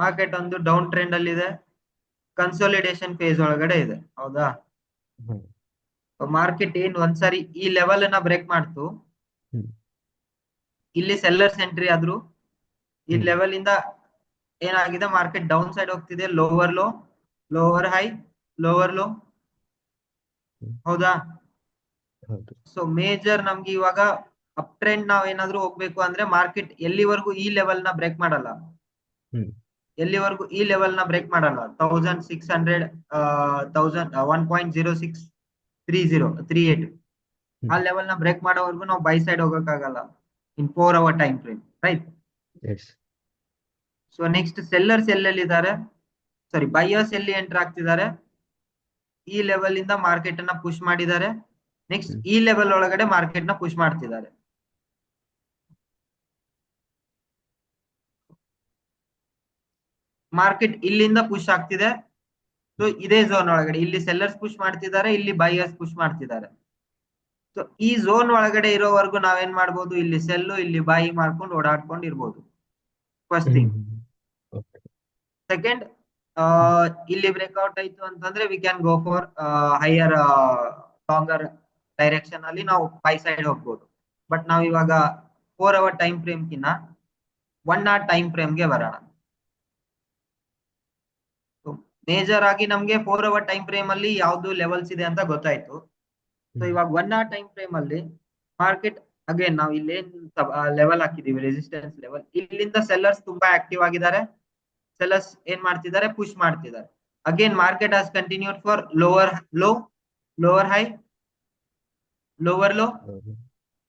Market ಒಂದು down trend ಅಲ್ಲಿ ಇದೆ, ಕನ್ಸೋಲಿಡೇಷನ್ ಫೇಸ್ ಒಳಗಡೆ ಇದೆ, ಹೌದಾ? ಹ್ಮ್ ಮಾರ್ಕೆಟ್ ಏನ್ ಒಂದ್ಸರಿ ಈ ಲೆವೆಲ್ ನ ಬ್ರೇಕ್ ಮಾಡ್ತು, ಹ್ಮ್ ಇಲ್ಲಿ ಸೆಲ್ಲರ್ಸ್ ಎಂಟ್ರಿ ಆದ್ರು, ಈ ಹ್ಮ್ ಲೆವೆಲ್ ಇಂದ ಏನಾಗಿದೆ, ಮಾರ್ಕೆಟ್ ಡೌನ್ ಸೈಡ್ ಹೋಗ್ತಿದೆ, lower low, lower high, lower low, hmm. ಹೌದಾ? ಹೌದು. ಸೊ ಮೇಜರ್ ನಮ್ಗೆ ಇವಾಗ ಅಪ್ ಟ್ರೆಂಡ್ ನಾವ್ ಏನಾದ್ರೂ ಹೋಗ್ಬೇಕು ಅಂದ್ರೆ ಮಾರ್ಕೆಟ್ ಎಲ್ಲಿವರೆಗೂ ಈ ಲೆವೆಲ್ ನ ಬ್ರೇಕ್ ಮಾಡಲ್ಲ, ಹ್ಮ್ ಎಲ್ಲಿವರೆಗೂ ಈ ಲೆವೆಲ್ ನ ಬ್ರೇಕ್ ಮಾಡಲ್ಲ, 1600, 1.063038, ಆ ಹ್ಮ್ ಲೆವೆಲ್ ನ ಬ್ರೇಕ್ ಮಾಡೋವರೆಗೂ ನಾವು ಬೈ ಸೈಡ್ ಹೋಗಕ್ಕಾಗಲ್ಲ in 4 hour time frame, right? Yes. So next sellers ಎಲ್ಲೆಲ್ಲಿ ಇದ್ದಾರೆ, ಸಾರಿ ಬೈಯರ್ಸ್ ಎಲ್ಲಿ ಎಂಟರ್ ಆಗ್ತಿದ್ದಾರೆ, ಈ ಲೆವೆಲ್ ಇಂದ ಮಾರ್ಕೆಟ್ ಅನ್ನ ಪುಷ್ ಮಾಡಿದ್ದಾರೆ, ನೆಕ್ಸ್ಟ್ ಹ್ಮ್ ಈ ಲೆವೆಲ್ ಒಳಗಡೆ ಮಾರ್ಕೆಟ್ ನ ಪುಷ್ ಮಾಡ್ತಿದ್ದಾರೆ. ಮಾರ್ಕೆಟ್ ಇಲ್ಲಿಂದ ಪುಷ್ ಆಗ್ತಿದೆ, ಸೊ ಇದೇ ಝೋನ್ ಒಳಗಡೆ ಇಲ್ಲಿ ಸೆಲ್ಲರ್ಸ್ ಪುಷ್ ಮಾಡ್ತಿದ್ದಾರೆ, ಇಲ್ಲಿ ಬೈಯರ್ಸ್ ಪುಷ್ ಮಾಡ್ತಿದ್ದಾರೆ. ಸೊ ಈ ಝೋನ್ ಒಳಗಡೆ ಇರೋವರೆಗೂ ನಾವೇನ್ ಮಾಡ್ಬೋದು, ಇಲ್ಲಿ ಸೆಲ್ಲು ಇಲ್ಲಿ ಬೈ ಮಾಡ್ಕೊಂಡು ಓಡಾಡ್ಕೊಂಡು ಇರ್ಬೋದು, ಫಸ್ಟ್ ಥಿಂಗ್. ಓಕೆ. ಸೆಕೆಂಡ್, ಹ್ಮ್ ಇಲ್ಲಿ ಬ್ರೇಕ್ಔಟ್ ಆಯ್ತು ಅಂತಂದ್ರೆ we can go for higher longer direction ಅಲ್ಲಿ ನಾವು ಬೈ ಸೈಡ್ ಹೋಗ್ಬೋದು. ಬಟ್ ನಾವ್ ಇವಾಗ 4 hour ಟೈಮ್ ಫ್ರೇಮ್ ಕಿನ್ನ 1 hour ಟೈಮ್ ಫ್ರೇಮ್ಗೆ ಬರೋಣ. ಮೇಜರ್ ಆಗಿ ನಮ್ಗೆ 4 hour ಟೈಮ್ ಫ್ರೇಮ್ ಅಲ್ಲಿ ಯಾವ್ದು ಲೆವೆಲ್ಸ್ ಇದೆ ಅಂತ ಗೊತ್ತಾಯ್ತು. ಸೊ ಹ್ಮ್ ಇವಾಗ 1 hour ಟೈಮ್ ಫ್ರೇಮ್ ಅಲ್ಲಿ ಮಾರ್ಕೆಟ್ ಅಗೇನ್ ನಾವು ಇಲ್ಲೇನ್ ಲೆವೆಲ್ ಹಾಕಿದೀವಿ, ರೆಸಿಸ್ಟೆನ್ಸ್ ಲೆವೆಲ್, ಇಲ್ಲಿಂದ ಸೆಲ್ಲರ್ಸ್ ತುಂಬಾ ಆಕ್ಟಿವ್ ಆಗಿದ್ದಾರೆ, ಸೆಲ್ಲರ್ಸ್ ಏನ್ ಮಾಡ್ತಿದ್ದಾರೆ, ಪುಷ್ ಮಾಡ್ತಿದ್ದಾರೆ. Again market has continued for lower low, lower high, lower low, ಹೌದು.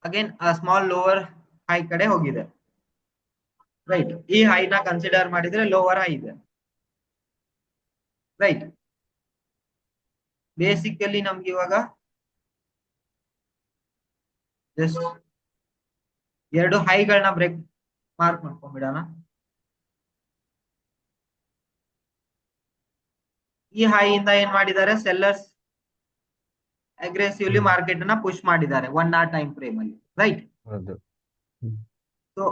ಅಗೇನ್ ಸ್ಮಾಲ್ ಲೋವರ್ ಹೈ ಕಡೆ ಹೋಗಿದೆ, ರೈಟ್? ಈ ಹೈನ ಕನ್ಸಿಡರ್ ಮಾಡಿದ್ರೆ ಲೋವರ್ ಹೈ ಇದೆ, ರೈಟ್? ಬೇಸಿಕಲಿ ನಮ್ಗೆ ಇವಾಗ ಜಸ್ಟ್ ಎರಡು ಹೈಗಳನ್ನ ಬ್ರೇಕ್ ಮಾರ್ಕ್ ಮಾಡ್ಕೊಂಡ್ಬಿಡೋಣ. ಈ ಹೈ ಇಂದ ಏನ್ ಮಾಡಿದ್ದಾರೆ, ಸೆಲ್ಲರ್ಸ್ ಅಗ್ರೆಸಿವ್ಲಿ ಹ್ಮ್ ಮಾರ್ಕೆಟ್ ಅನ್ನ ಪುಷ್ ಮಾಡಿದ್ದಾರೆ 1 hour ಟೈಮ್ ಫ್ರೇಮ್ ಅಲ್ಲಿ, ರೈಟ್? ಹೌದು. ಹ್ಮ್ ಸೊ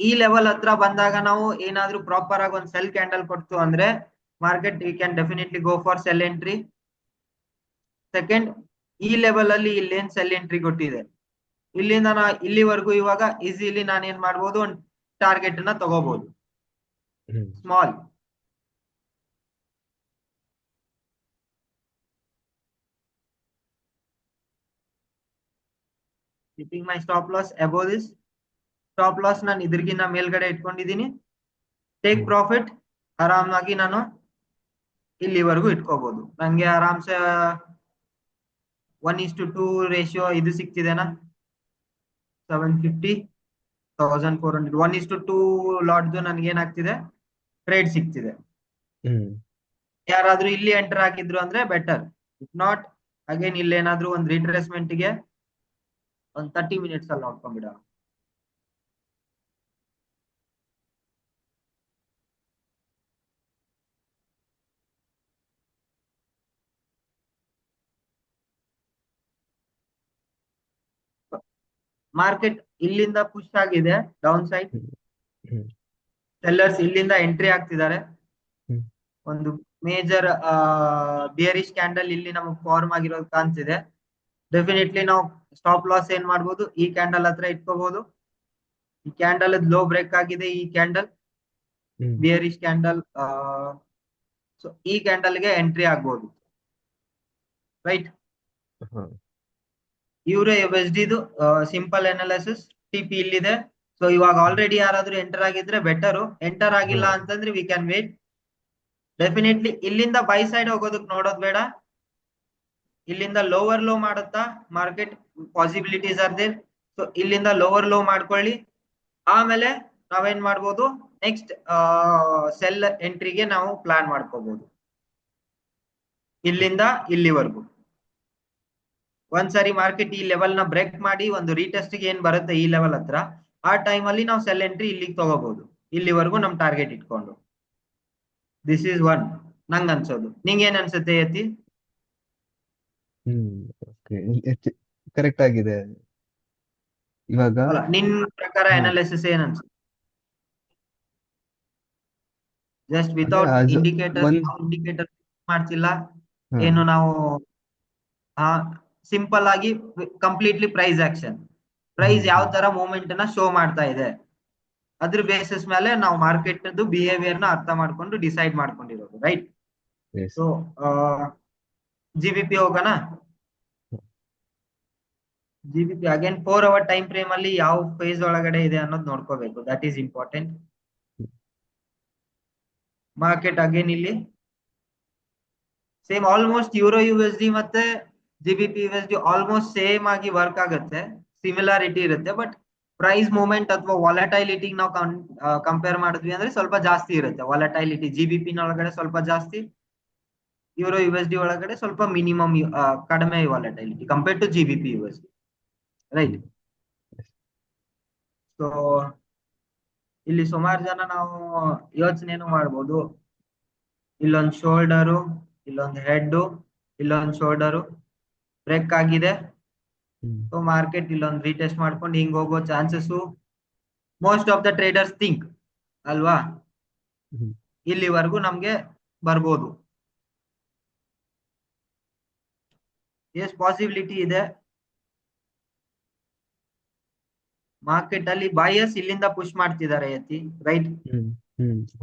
ಈ ಲೆವೆಲ್ ಹತ್ರ ಬಂದಾಗ ನಾವು ಏನಾದ್ರೂ ಪ್ರಾಪರ್ ಆಗಿ ಒಂದು ಸೆಲ್ ಕ್ಯಾಂಡಲ್ ಕೊಡ್ತು ಅಂದ್ರೆ market we can definitely go for cell entry. Second, ಈ ಲೆವೆಲ್ ಅಲ್ಲಿ ಇಲ್ಲೇನ್ ಸೆಲ್ ಎಂಟ್ರಿ ಕೊಟ್ಟಿದೆ, ಇಲ್ಲಿಂದ ಇಲ್ಲಿವರೆಗೂ ಇವಾಗ ಈಸಿಲಿ ನಾನು ಏನ್ ಮಾಡ್ಬೋದು, ಒಂದು ಟಾರ್ಗೆಟ್ ಅನ್ನ ತಗೋಬಹುದು, hmm small. Keeping my stop loss above this, stop loss ನಾನು ಇದ್ರಗಿನ್ನ ಮೇಲ್ಗಡೆ ಇಟ್ಕೊಂಡಿದ್ದೀನಿ, ಟೇಕ್ ಹ್ಮ್ ಪ್ರಾಫಿಟ್ ಆರಾಮಾಗಿ ನಾನು ಇಲ್ಲಿವರೆಗೂ ಇಟ್ಕೋಬಹುದು. ನಂಗೆ ಆರಾಮ್ಸೆ 1:2 ರೇಷಿಯೋ ಇದು ಸಿಕ್ತಿದೆನಾ, 750, 1400, 1:2 ಲಾಟ್ದು ನನ್ಗೆ ಏನಾಗ್ತಿದೆ, ಟ್ರೇಡ್ ಸಿಗ್ತಿದೆ. ಹ್ಮ್ ಯಾರಾದ್ರೂ ಇಲ್ಲಿ ಎಂಟರ್ ಆಗಿದ್ರು ಅಂದ್ರೆ ಬೆಟರ್, ಇಫ್ ನಾಟ್ ಅಗೇನ್ ಇಲ್ಲಿ ಏನಾದ್ರೂ ಒಂದು ರಿಟ್ರೇಸ್ಮೆಂಟ್ ಗೆ ಒಂದು 30 minutes ಅಲ್ಲಿ ನೋಡ್ಕೊಂಡ್ಬಿಡ. ಮಾರ್ಕೆಟ್ ಇಲ್ಲಿಂದ ಪುಷ್ ಆಗಿದೆ ಡೌನ್ ಸೈಡ್, ಹ್ಮ್ ಹ್ಮ್ ಸೆಲ್ಲರ್ಸ್ ಇಲ್ಲಿಂದ ಎಂಟ್ರಿ ಆಗ್ತಿದ್ದಾರೆ, ಹ್ಮ್ ಒಂದು ಮೇಜರ್ ಬಿಯರಿಶ್ ಕ್ಯಾಂಡಲ್ ಇಲ್ಲಿ ನಮಗೆ ಫಾರ್ಮ್ ಆಗಿರೋದು ಕಾಣ್ತಿದೆ. ಡೆಫಿನೆಟ್ಲಿ ನಾವು ಸ್ಟಾಪ್ ಲಾಸ್ ಏನ್ ಮಾಡ್ಬೋದು, ಈ ಕ್ಯಾಂಡಲ್ ಹತ್ರ ಇಟ್ಕೋಬಹುದು. ಈ ಕ್ಯಾಂಡಲ್ ಲೋ ಬ್ರೇಕ್ ಆಗಿದೆ, ಈ candle hmm bearish candle, so ಈ ಕ್ಯಾಂಡಲ್ ಗೆ ಎಂಟ್ರಿ ಆಗ್ಬೋದು, ರೈಟ್? ಹಾ. ಯೂರೋ USD ಇದು ಸಿಂಪಲ್ ಅನಾಲಿಸಿಸ್, ಟಿಪಿ ಇಲ್ಲಿದೆ. ಸೊ ಇವಾಗ ಹ್ಮ್ ಆಲ್ರೆಡಿ ಯಾರಾದ್ರೂ ಎಂಟರ್ ಆಗಿದ್ರೆ ಬೆಟರು, ಎಂಟರ್ ಹಾ. ಆಗಿಲ್ಲ ಅಂತಂದ್ರೆ ವಿ ಕ್ಯಾನ್ ವೇಟ್. ಡೆಫಿನೆಟ್ಲಿ ಇಲ್ಲಿಂದ ಬೈ ಸೈಡ್ ಹೋಗೋದಕ್ಕೆ ನೋಡೋದು ಬೇಡ, ಇಲ್ಲಿಂದ ಲೋವರ್ ಲೋ ಮಾಡುತ್ತಾ market possibilities are there. So ಇಲ್ಲಿಂದ ಲೋವರ್ ಲೋ ಮಾಡ್ಕೊಳ್ಳಿ, ಆಮೇಲೆ ನಾವೇನ್ ಮಾಡ್ಬೋದು, ನೆಕ್ಸ್ಟ್ ಸೆಲ್ ಎಂಟ್ರಿಗೆ ನಾವು ಪ್ಲಾನ್ ಮಾಡ್ಕೋಬಹುದು ಇಲ್ಲಿಂದ ಇಲ್ಲಿವರೆಗೂ. ಒಂದ್ಸರಿ ಮಾರ್ಕೆಟ್ ಈ ಲೆವೆಲ್ ನ ಬ್ರೇಕ್ ಮಾಡಿ ಒಂದು ರೀಟೆಸ್ಟ್ ಗೆ ಏನ್ ಬರುತ್ತೆ ಈ ಲೆವೆಲ್ ಹತ್ರ, ಆ ಟೈಮ್ ಅಲ್ಲಿ ನಾವು ಸೆಲ್ ಎಂಟ್ರಿ ಇಲ್ಲಿಗೆ ತಗೋಬಹುದು, ಇಲ್ಲಿವರೆಗೂ ನಮ್ ಟಾರ್ಗೆಟ್ ಇಟ್ಕೊಂಡು. ದಿಸ್ ಈಸ್ ಒನ್ ನಂಗ್ ಅನ್ಸೋದು. ನಿಂಗೆ ಏನ್ ಅನ್ಸುತ್ತೆ ಯತಿ? ಹ್ಮ್ ಓಕೆ. ಕರೆಕ್ಟ್ ಆಗಿದೆ ಇವಾಗ. ಅಲ್ಲ, ನಿನ್ ಪ್ರಕಾರ ಹಾ. ಅನಾಲಿಸಿಸ್ ಏನ್ ಅನ್ಸುತ್ತೆ? ಜಸ್ಟ್ ಅದೇ ವಿತೌಟ್ ಆಸ್ ಇಂಡಿಕೇಟರ್ಸ್, ಒಂದ್ ಇಂಡಿಕೇಟರ್ ಮಾಡ್ತಿಲ್ಲ ಹಾ ಏನು ನಾವು, ಸಿಂಪಲ್ ಆಗಿ ಕಂಪ್ಲೀಟ್ಲಿ ಪ್ರೈಸ್ ಆಕ್ಷನ್, ಪ್ರೈಸ್ ಯಾವ ತರ ಮೂವ್ಮೆಂಟ್ ನ ಶೋ ಮಾಡ್ತಾ ಇದೆ ಅದ್ರ ಬೇಸಿಸ್ ಮೇಲೆ ನಾವು ಮಾರ್ಕೆಟ್ ಬಿಹೇವಿಯರ್ ನ ಅರ್ಥ ಮಾಡ್ಕೊಂಡು ಡಿಸೈಡ್ ಮಾಡ್ಕೊಂಡಿರೋದು, ರೈಟ್. ಎಸ್. ಸೊ GBP ಹೋಗೋಣ. GBP again 4 hour time frame ಅಲ್ಲಿ ಯಾವ ಫೇಸ್ ಒಳಗಡೆ ಇದೆ ಅನ್ನೋದು ನೋಡ್ಕೋಬೇಕು, that is important. Market again ಇಲ್ಲಿ ಸೇಮ್ ಆಲ್ಮೋಸ್ಟ್ USD ಮತ್ತೆ GBP USD ಆಲ್ಮೋಸ್ಟ್ ಸೇಮ್ ಆಗಿ ವರ್ಕ್ ಆಗುತ್ತೆ, ಸಿಮಿಲಾರಿಟಿ ಇರುತ್ತೆ. ಬಟ್ ಪ್ರೈಸ್ ಮೂವ್ಮೆಂಟ್ ಅಥವಾ ವಾಲಟೈಲಿಟಿ ನಾವು ಕಂಪೇರ್ ಮಾಡಿದ್ವಿ ಅಂದ್ರೆ ಸ್ವಲ್ಪ ಜಾಸ್ತಿ ಇರುತ್ತೆ ವಾಲಟೈಲಿಟಿ. GBP ಒಳಗಡೆ ಸ್ವಲ್ಪ ಜಾಸ್ತಿ, USD ಒಳಗಡೆ ಸ್ವಲ್ಪ ಮಿನಿಮಮ್ ಕಡಿಮೆ volatility compare to GBP USD, right. So ಇಲ್ಲಿ ಸುಮಾರು ಜನ ನಾವು ಯೋಚನೆನು ಮಾಡ್ಬೋದು, ಇಲ್ಲೊಂದು ಶೋಲ್ಡರು, ಇಲ್ಲೊಂದು ಹೆಡ್, ಇಲ್ಲೊಂದು ಶೋಲ್ಡರು ಬ್ರೇಕ್ ಆಗಿದೆ. ಸೊ ಮಾರ್ಕೆಟ್ ಇಲ್ಲೊಂದು ರೀಟೆಸ್ಟ್ ಮಾಡ್ಕೊಂಡು ಹಿಂಗ್ ಹೋಗೋ chances most of the traders think ಅಲ್ವಾ, ಇಲ್ಲಿವರೆಗೂ ನಮ್ಗೆ ಬರ್ಬೋದು. ಎಸ್ ಪಾಸಿಬಿಲಿಟಿ ಇದೆ. ಮಾರ್ಕೆಟ್ ಅಲ್ಲಿ ಬಾಯರ್ಸ್ ಇಲ್ಲಿಂದ ಪುಷ್ ಮಾಡ್ತಿದ್ದಾರೆ ಎತ್ತಿ, ರೈಟ್.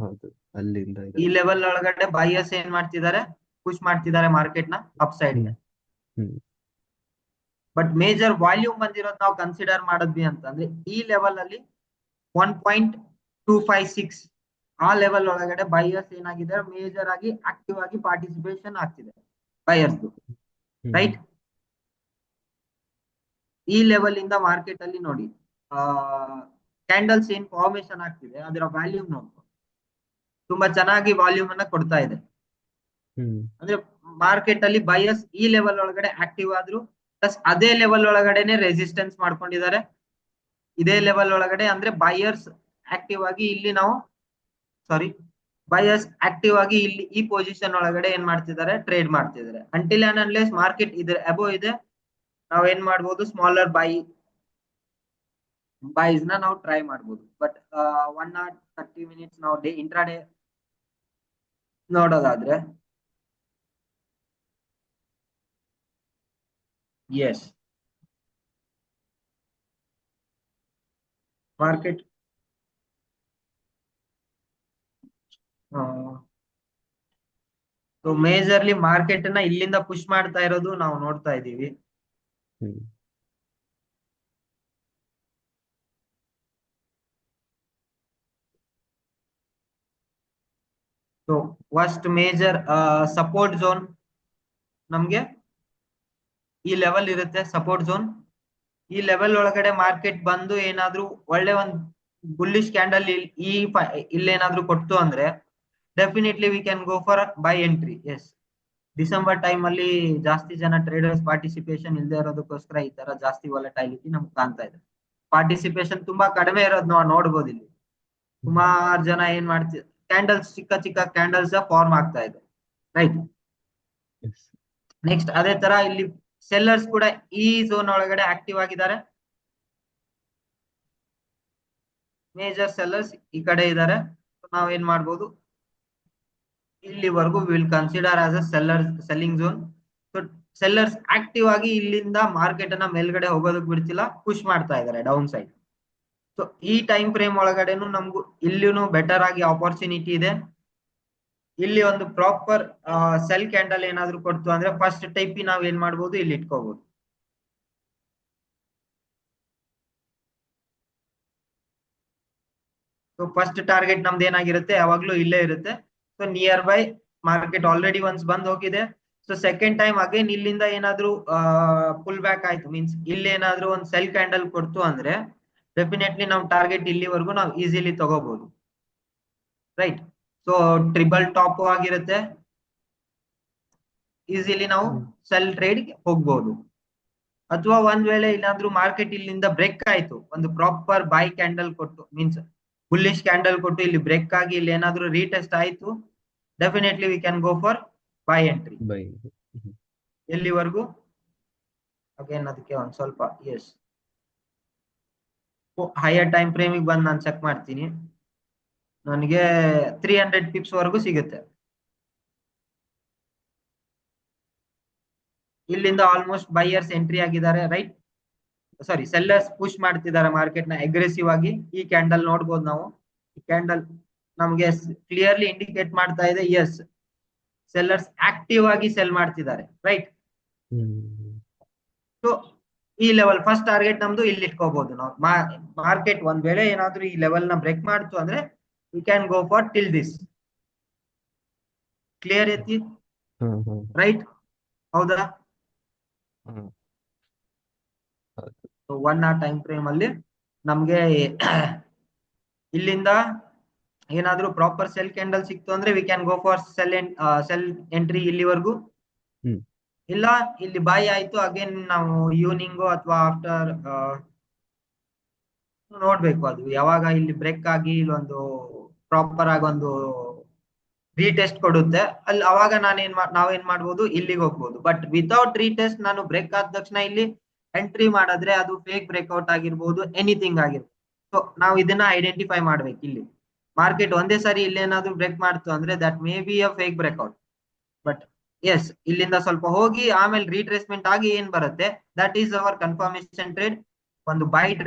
ಹೌದು, ಅಲ್ಲಿಂದ ಈ ಲೆವೆಲ್ ಒಳಗಡೆ ಬಾಯರ್ಸ್ ಏನ್ ಮಾಡ್ತಿದ್ದಾರೆ, ಪುಷ್ ಮಾಡ್ತಿದ್ದಾರೆ ಮಾರ್ಕೆಟ್ ನ ಅಪ್ ಸೈಡ್ ಗೆ. ಬಟ್ ಮೇಜರ್ ವಾಲ್ಯೂಮ್ ಬಂದಿರೋದು ನಾವು ಕನ್ಸಿಡರ್ ಮಾಡಿದ್ವಿ ಅಂತಂದ್ರೆ ಈ ಲೆವೆಲ್ ಅಲ್ಲಿ 1.256 ಆ ಲೆವೆಲ್ ಒಳಗಡೆ ಬೈಯರ್ಸ್ ಏನಾಗಿದ್ದಾರೆ ಮೇಜರ್ ಆಗಿ ಆಕ್ಟಿವ್ ಆಗಿ ಪಾರ್ಟಿಸಿಪೇಷನ್ ಆಗ್ತಿದೆ ಬೈಯರ್ಸ್, ರೈಟ್. ಈ ಲೆವೆಲ್ ಇಂದ ಮಾರ್ಕೆಟ್ ಅಲ್ಲಿ ನೋಡಿ ಕ್ಯಾಂಡಲ್ಸ್ ಏನ್ ಫಾರ್ಮೇಶನ್ ಆಗ್ತಿದೆ ಅದರ ವ್ಯಾಲ್ಯೂಮ್ ನೋಡ್ಕೊ, ತುಂಬಾ ಚೆನ್ನಾಗಿ ವಾಲ್ಯೂಮ್ ಅನ್ನ ಕೊಡ್ತಾ ಇದೆ. ಅಂದ್ರೆ ಮಾರ್ಕೆಟ್ ಅಲ್ಲಿ ಬೈಯರ್ಸ್ ಈ ಲೆವೆಲ್ ಒಳಗಡೆ ಆಕ್ಟಿವ್ ಆದ್ರು, ಪ್ಲಸ್ ಅದೇ ಲೆವೆಲ್ ಒಳಗಡೆನೆ ರೆಸಿಸ್ಟೆನ್ಸ್ ಮಾಡ್ಕೊಂಡಿದ್ದಾರೆ. ಇದೇ ಲೆವೆಲ್ ಒಳಗಡೆ ಅಂದ್ರೆ ಬೈಯರ್ಸ್ ಆಕ್ಟಿವ್ ಆಗಿ ಇಲ್ಲಿ ನಾವು ಬೈಯರ್ಸ್ ಆಕ್ಟಿವ್ ಆಗಿ ಇಲ್ಲಿ ಈ ಪೊಸಿಷನ್ ಒಳಗಡೆ ಏನ್ ಮಾಡ್ತಿದ್ದಾರೆ, ಟ್ರೇಡ್ ಮಾಡ್ತಿದ್ದಾರೆ. ಅಂಟಿಲ್ ಅಂಡ್ ಅನ್ಲೆಸ್ ಮಾರ್ಕೆಟ್ ಇದ್ರ ಅಬೋ ಇದೆ, ನಾವ್ ಏನ್ ಮಾಡ್ಬೋದು, ಸ್ಮಾಲರ್ ಬೈಸ್ ನ ನಾವು ಟ್ರೈ ಮಾಡ್ಬೋದು. ಬಟ್ 1 hour 30 minutes ನಾವು ಡೇ ಇಂಟ್ರಾಡೇ ನೋಡೋದಾದ್ರೆ yes market so majorly market ನ ಇಲ್ಲಿಂದ ಪುಷ್ ಮಾಡ್ತಾ ಇರೋದು ನಾವು ನೋಡ್ತಾ ಇದೀವಿ. So first major support zone ನಮ್ಗೆ ಈ ಲೆವೆಲ್ ಇರುತ್ತೆ, ಸಪೋರ್ಟ್ ಝೋನ್. ಈ ಲೆವೆಲ್ ಒಳಗಡೆ ಮಾರ್ಕೆಟ್ ಬಂದು ಏನಾದ್ರೂ ಒಳ್ಳೆ ಒಂದು ಬುಲ್ಲಿಶ್ ಕ್ಯಾಂಡಲ್ ಇಲ್ಲೇನಾದ್ರೂ ಕೊಡ್ತು ಅಂದ್ರೆ definitely we can go for buy entry. Yes, December time ಅಲ್ಲಿ ಜಾಸ್ತಿ ಜನ ಟ್ರೇಡರ್ಸ್ ಪಾರ್ಟಿಸಿಪೇಷನ್ ಇಲ್ಲದೆ ಇರೋದಕ್ಕೋಸ್ಕರ ಈ ತರ ಜಾಸ್ತಿ ವಾಲಟೈಲಿಟಿ ನಮ್ಗೆ ಕಾಣ್ತಾ ಇದೆ. ಪಾರ್ಟಿಸಿಪೇಷನ್ ತುಂಬಾ ಕಡಿಮೆ ಇರೋದು ನಾವು ನೋಡ್ಬೋದು. ಇಲ್ಲಿ ಸುಮಾರು ಜನ ಏನ್ ಮಾಡ್ತಿದ್ದಾರೆ, ಕ್ಯಾಂಡಲ್ಸ್ ಚಿಕ್ಕ ಚಿಕ್ಕ ಕ್ಯಾಂಡಲ್ಸ್ ಫಾರ್ಮ್ ಆಗ್ತಾ ಇದೆ, ರೈಟ್. ನೆಕ್ಸ್ಟ್ ಅದೇ ತರ ಇಲ್ಲಿ ಸೆಲ್ಲರ್ಸ್ ಕೂಡ ಈ ಝೋನ್ ಒಳಗಡೆ ಆಕ್ಟಿವ್ ಆಗಿದ್ದಾರೆ. ಮೇಜರ್ ಸೆಲ್ಲರ್ಸ್ ಈ ಕಡೆ ಇದ್ದಾರೆ. ನಾವ್ ಏನ್ ಮಾಡ್ಬೋದು, ಇಲ್ಲಿವರೆಗೂ will consider as a selling zone. So sellers active ಆಗಿ ಇಲ್ಲಿಂದ ಮಾರ್ಕೆಟ್ ಅನ್ನ ಮೇಲ್ಗಡೆ ಹೋಗೋದಕ್ಕೆ ಬಿಡ್ತಿಲ್ಲ, ಪುಷ್ ಮಾಡ್ತಾ ಇದ್ದಾರೆ ಡೌನ್ ಸೈಡ್. ಸೊ ಈ ಟೈಮ್ ಫ್ರೇಮ್ ಒಳಗಡೆನು ನಮ್ಗೂ ಇಲ್ಲಿನೂ ಬೆಟರ್ ಆಗಿ ಆಪರ್ಚುನಿಟಿ ಇದೆ. ಇಲ್ಲಿ ಒಂದು ಪ್ರಾಪರ್ ಸೆಲ್ ಕ್ಯಾಂಡಲ್ ಏನಾದ್ರು ಕೊಡ್ತು ಅಂದ್ರೆ ಫಸ್ಟ್ ಟೈಪ್ ನಾವ್ ಏನ್ ಮಾಡ್ಬೋದು, ಇಲ್ಲಿ ಇಟ್ಕೋಬಹುದು. ಸೊ ಫಸ್ಟ್ ಟಾರ್ಗೆಟ್ ನಮ್ದು ಏನಾಗಿರುತ್ತೆ, ಯಾವಾಗ್ಲೂ ಇಲ್ಲೇ ಇರುತ್ತೆ. So near by market already once ಬಂದ್ ಹೋಗಿದೆ. ಸೊ ಸೆಕೆಂಡ್ ಟೈಮ್ ಅಗೇನ್ ಇಲ್ಲಿಂದ ಏನಾದ್ರು ಪುಲ್ ಬ್ಯಾಕ್ ಆಯ್ತು, ಮೀನ್ಸ್ ಇಲ್ಲಿ ಏನಾದ್ರು ಒಂದು ಸೆಲ್ ಕ್ಯಾಂಡಲ್ ಕೊಡ್ತು ಅಂದ್ರೆ ಡೆಫಿನೆಟ್ಲಿ ನಾವು ಟಾರ್ಗೆಟ್ ಇಲ್ಲಿವರೆಗೂ ನಾವು ಈಸಿಲಿ ತಗೋಬಹುದು, ರೈಟ್. ಸೊ ಟ್ರಿಬಲ್ ಟಾಪ್ ಆಗಿರುತ್ತೆ, ಈಸಿಲಿ ನಾವು ಸೆಲ್ ಟ್ರೇಡ್ ಹೋಗ್ಬಹುದು. ಅಥವಾ ಒಂದ್ ವೇಳೆ ಇಲ್ಲಾದ್ರೂ ಮಾರ್ಕೆಟ್ ಇಲ್ಲಿಂದ ಬ್ರೇಕ್ ಆಯ್ತು, ಒಂದು ಪ್ರಾಪರ್ ಬೈ ಕ್ಯಾಂಡಲ್ ಕೊಟ್ಟು, ಮೀನ್ಸ್ ಬುಲ್ಲಿಶ್ ಕ್ಯಾಂಡಲ್ ಕೊಟ್ಟು ಇಲ್ಲಿ ಬ್ರೇಕ್ ಆಗಿ ಇಲ್ಲಿ ಏನಾದ್ರು ರೀಟೆಸ್ಟ್ ಆಯ್ತು, definitely we can go for buy entry. ಎಲ್ಲಿವರೆಗೂ ಅಗೇನ್ ಅದಕ್ಕೆ ಒಂದ್ ಸ್ವಲ್ಪ ಎಸ್ ಹೈಯರ್ ಟೈಮ್ ಫ್ರೇಮಿಗೆ ಬಂದು ನಾನು ಚೆಕ್ ಮಾಡ್ತೀನಿ. ನನಗೆ 300 ಪಿಪ್ಸ್ ವರೆಗೂ ಸಿಗುತ್ತೆ. ಇಲ್ಲಿಂದ ಆಲ್ಮೋಸ್ಟ್ ಬೈಯರ್ಸ್ ಎಂಟ್ರಿ ಆಗಿದ್ದಾರೆ, ರೈಟ್. ಸಾರಿ, ಸೆಲ್ಲರ್ಸ್ ಪುಷ್ ಮಾಡ್ತಿದ್ದಾರೆ ಮಾರ್ಕೆಟ್ ನ ಅಗ್ರೆಸಿವ್ ಆಗಿ. ಈ ಕ್ಯಾಂಡಲ್ ನೋಡ್ಬೋದು ನಾವು. ಈ ಕ್ಯಾಂಡಲ್ ನಮ್ಗೆ ಕ್ಲಿಯರ್ಲಿ ಇಂಡಿಕೇಟ್ ಮಾಡ್ತಾ ಇದೆ, ಎಸ್, ಸೆಲ್ಲರ್ಸ್ ಆಕ್ಟಿವ್ ಆಗಿ ಸೆಲ್ ಮಾಡ್ತಿದ್ದಾರೆ, ರೈಟ್. ಸೊ ಈ ಲೆವೆಲ್ ಫಸ್ಟ್ ಟಾರ್ಗೆಟ್ ನಮ್ದು ಇಲ್ಲಿ ಇಟ್ಕೋಬಹುದು ನಾವು. ಮಾರ್ಕೆಟ್ ಒಂದ್ ವೇಳೆ ಏನಾದ್ರೂ ಈ ಲೆವೆಲ್ ನ ಬ್ರೇಕ್ ಮಾಡ್ತು ಅಂದ್ರೆ we can go for till this. Clear ಐತಿ, ರೈಟ್? ಹೌದಾ? ಒನ್ ಅವರ್ ಟೈಮ್ ಫ್ರೇಮ್ ಅಲ್ಲಿ ನಮ್ಗೆ ಇಲ್ಲಿಂದ ಏನಾದ್ರೂ ಪ್ರಾಪರ್ ಸೆಲ್ ಕ್ಯಾಂಡಲ್ ಸಿಕ್ತು ಅಂದ್ರೆ we can go for cell entry ಇಲ್ಲಿವರೆಗೂ. ಇಲ್ಲ ಇಲ್ಲಿ ಬಾಯ್ ಆಯ್ತು ಅಗೇನ್ ನಾವು ಈವ್ನಿಂಗು ಅಥವಾ ಆಫ್ಟರ್ ನೋಡ್ಬೇಕು, ಅದು ಯಾವಾಗ ಇಲ್ಲಿ ಬ್ರೇಕ್ ಆಗಿ ಇಲ್ಲೊಂದು ಪ್ರಾಪರ್ ಆಗಿ ಒಂದು ರೀಟೆಸ್ಟ್ ಕೊಡುತ್ತೆ ಅಲ್ಲಿ, ಅವಾಗ ನಾವೇನ್ ಮಾಡ್ಬೋದು, ಇಲ್ಲಿಗೆ ಹೋಗ್ಬೋದು. ಬಟ್ ವಿತೌಟ್ ರೀಟೆಸ್ಟ್ ನಾನು ಬ್ರೇಕ್ ಆದ ತಕ್ಷಣ ಇಲ್ಲಿ ಎಂಟ್ರಿ ಮಾಡಿದ್ರೆ ಅದು ಫೇಕ್ ಬ್ರೇಕ್ಔಟ್ ಆಗಿರ್ಬೋದು, ಎನಿಥಿಂಗ್ ಆಗಿರ್ಬೋದು. ಸೊ ನಾವು ಇದನ್ನ ಐಡೆಂಟಿಫೈ ಮಾಡ್ಬೇಕು. ಇಲ್ಲಿ ಮಾರ್ಕೆಟ್ ಒಂದೇ ಸಾರಿ ಇಲ್ಲೇನಾದ್ರೂ ಬ್ರೇಕ್ ಮಾಡ್ತು ಅಂದ್ರೆ that may be a fake breakout. But yes, ಇಲ್ಲಿಂದ ಸ್ವಲ್ಪ ಹೋಗಿ ಆಮೇಲೆ ರೀಟ್ರೇಸ್ಮೆಂಟ್ ಆಗಿ ಏನ್ ಬರುತ್ತೆ, that is our confirmation trade. ಒಂದು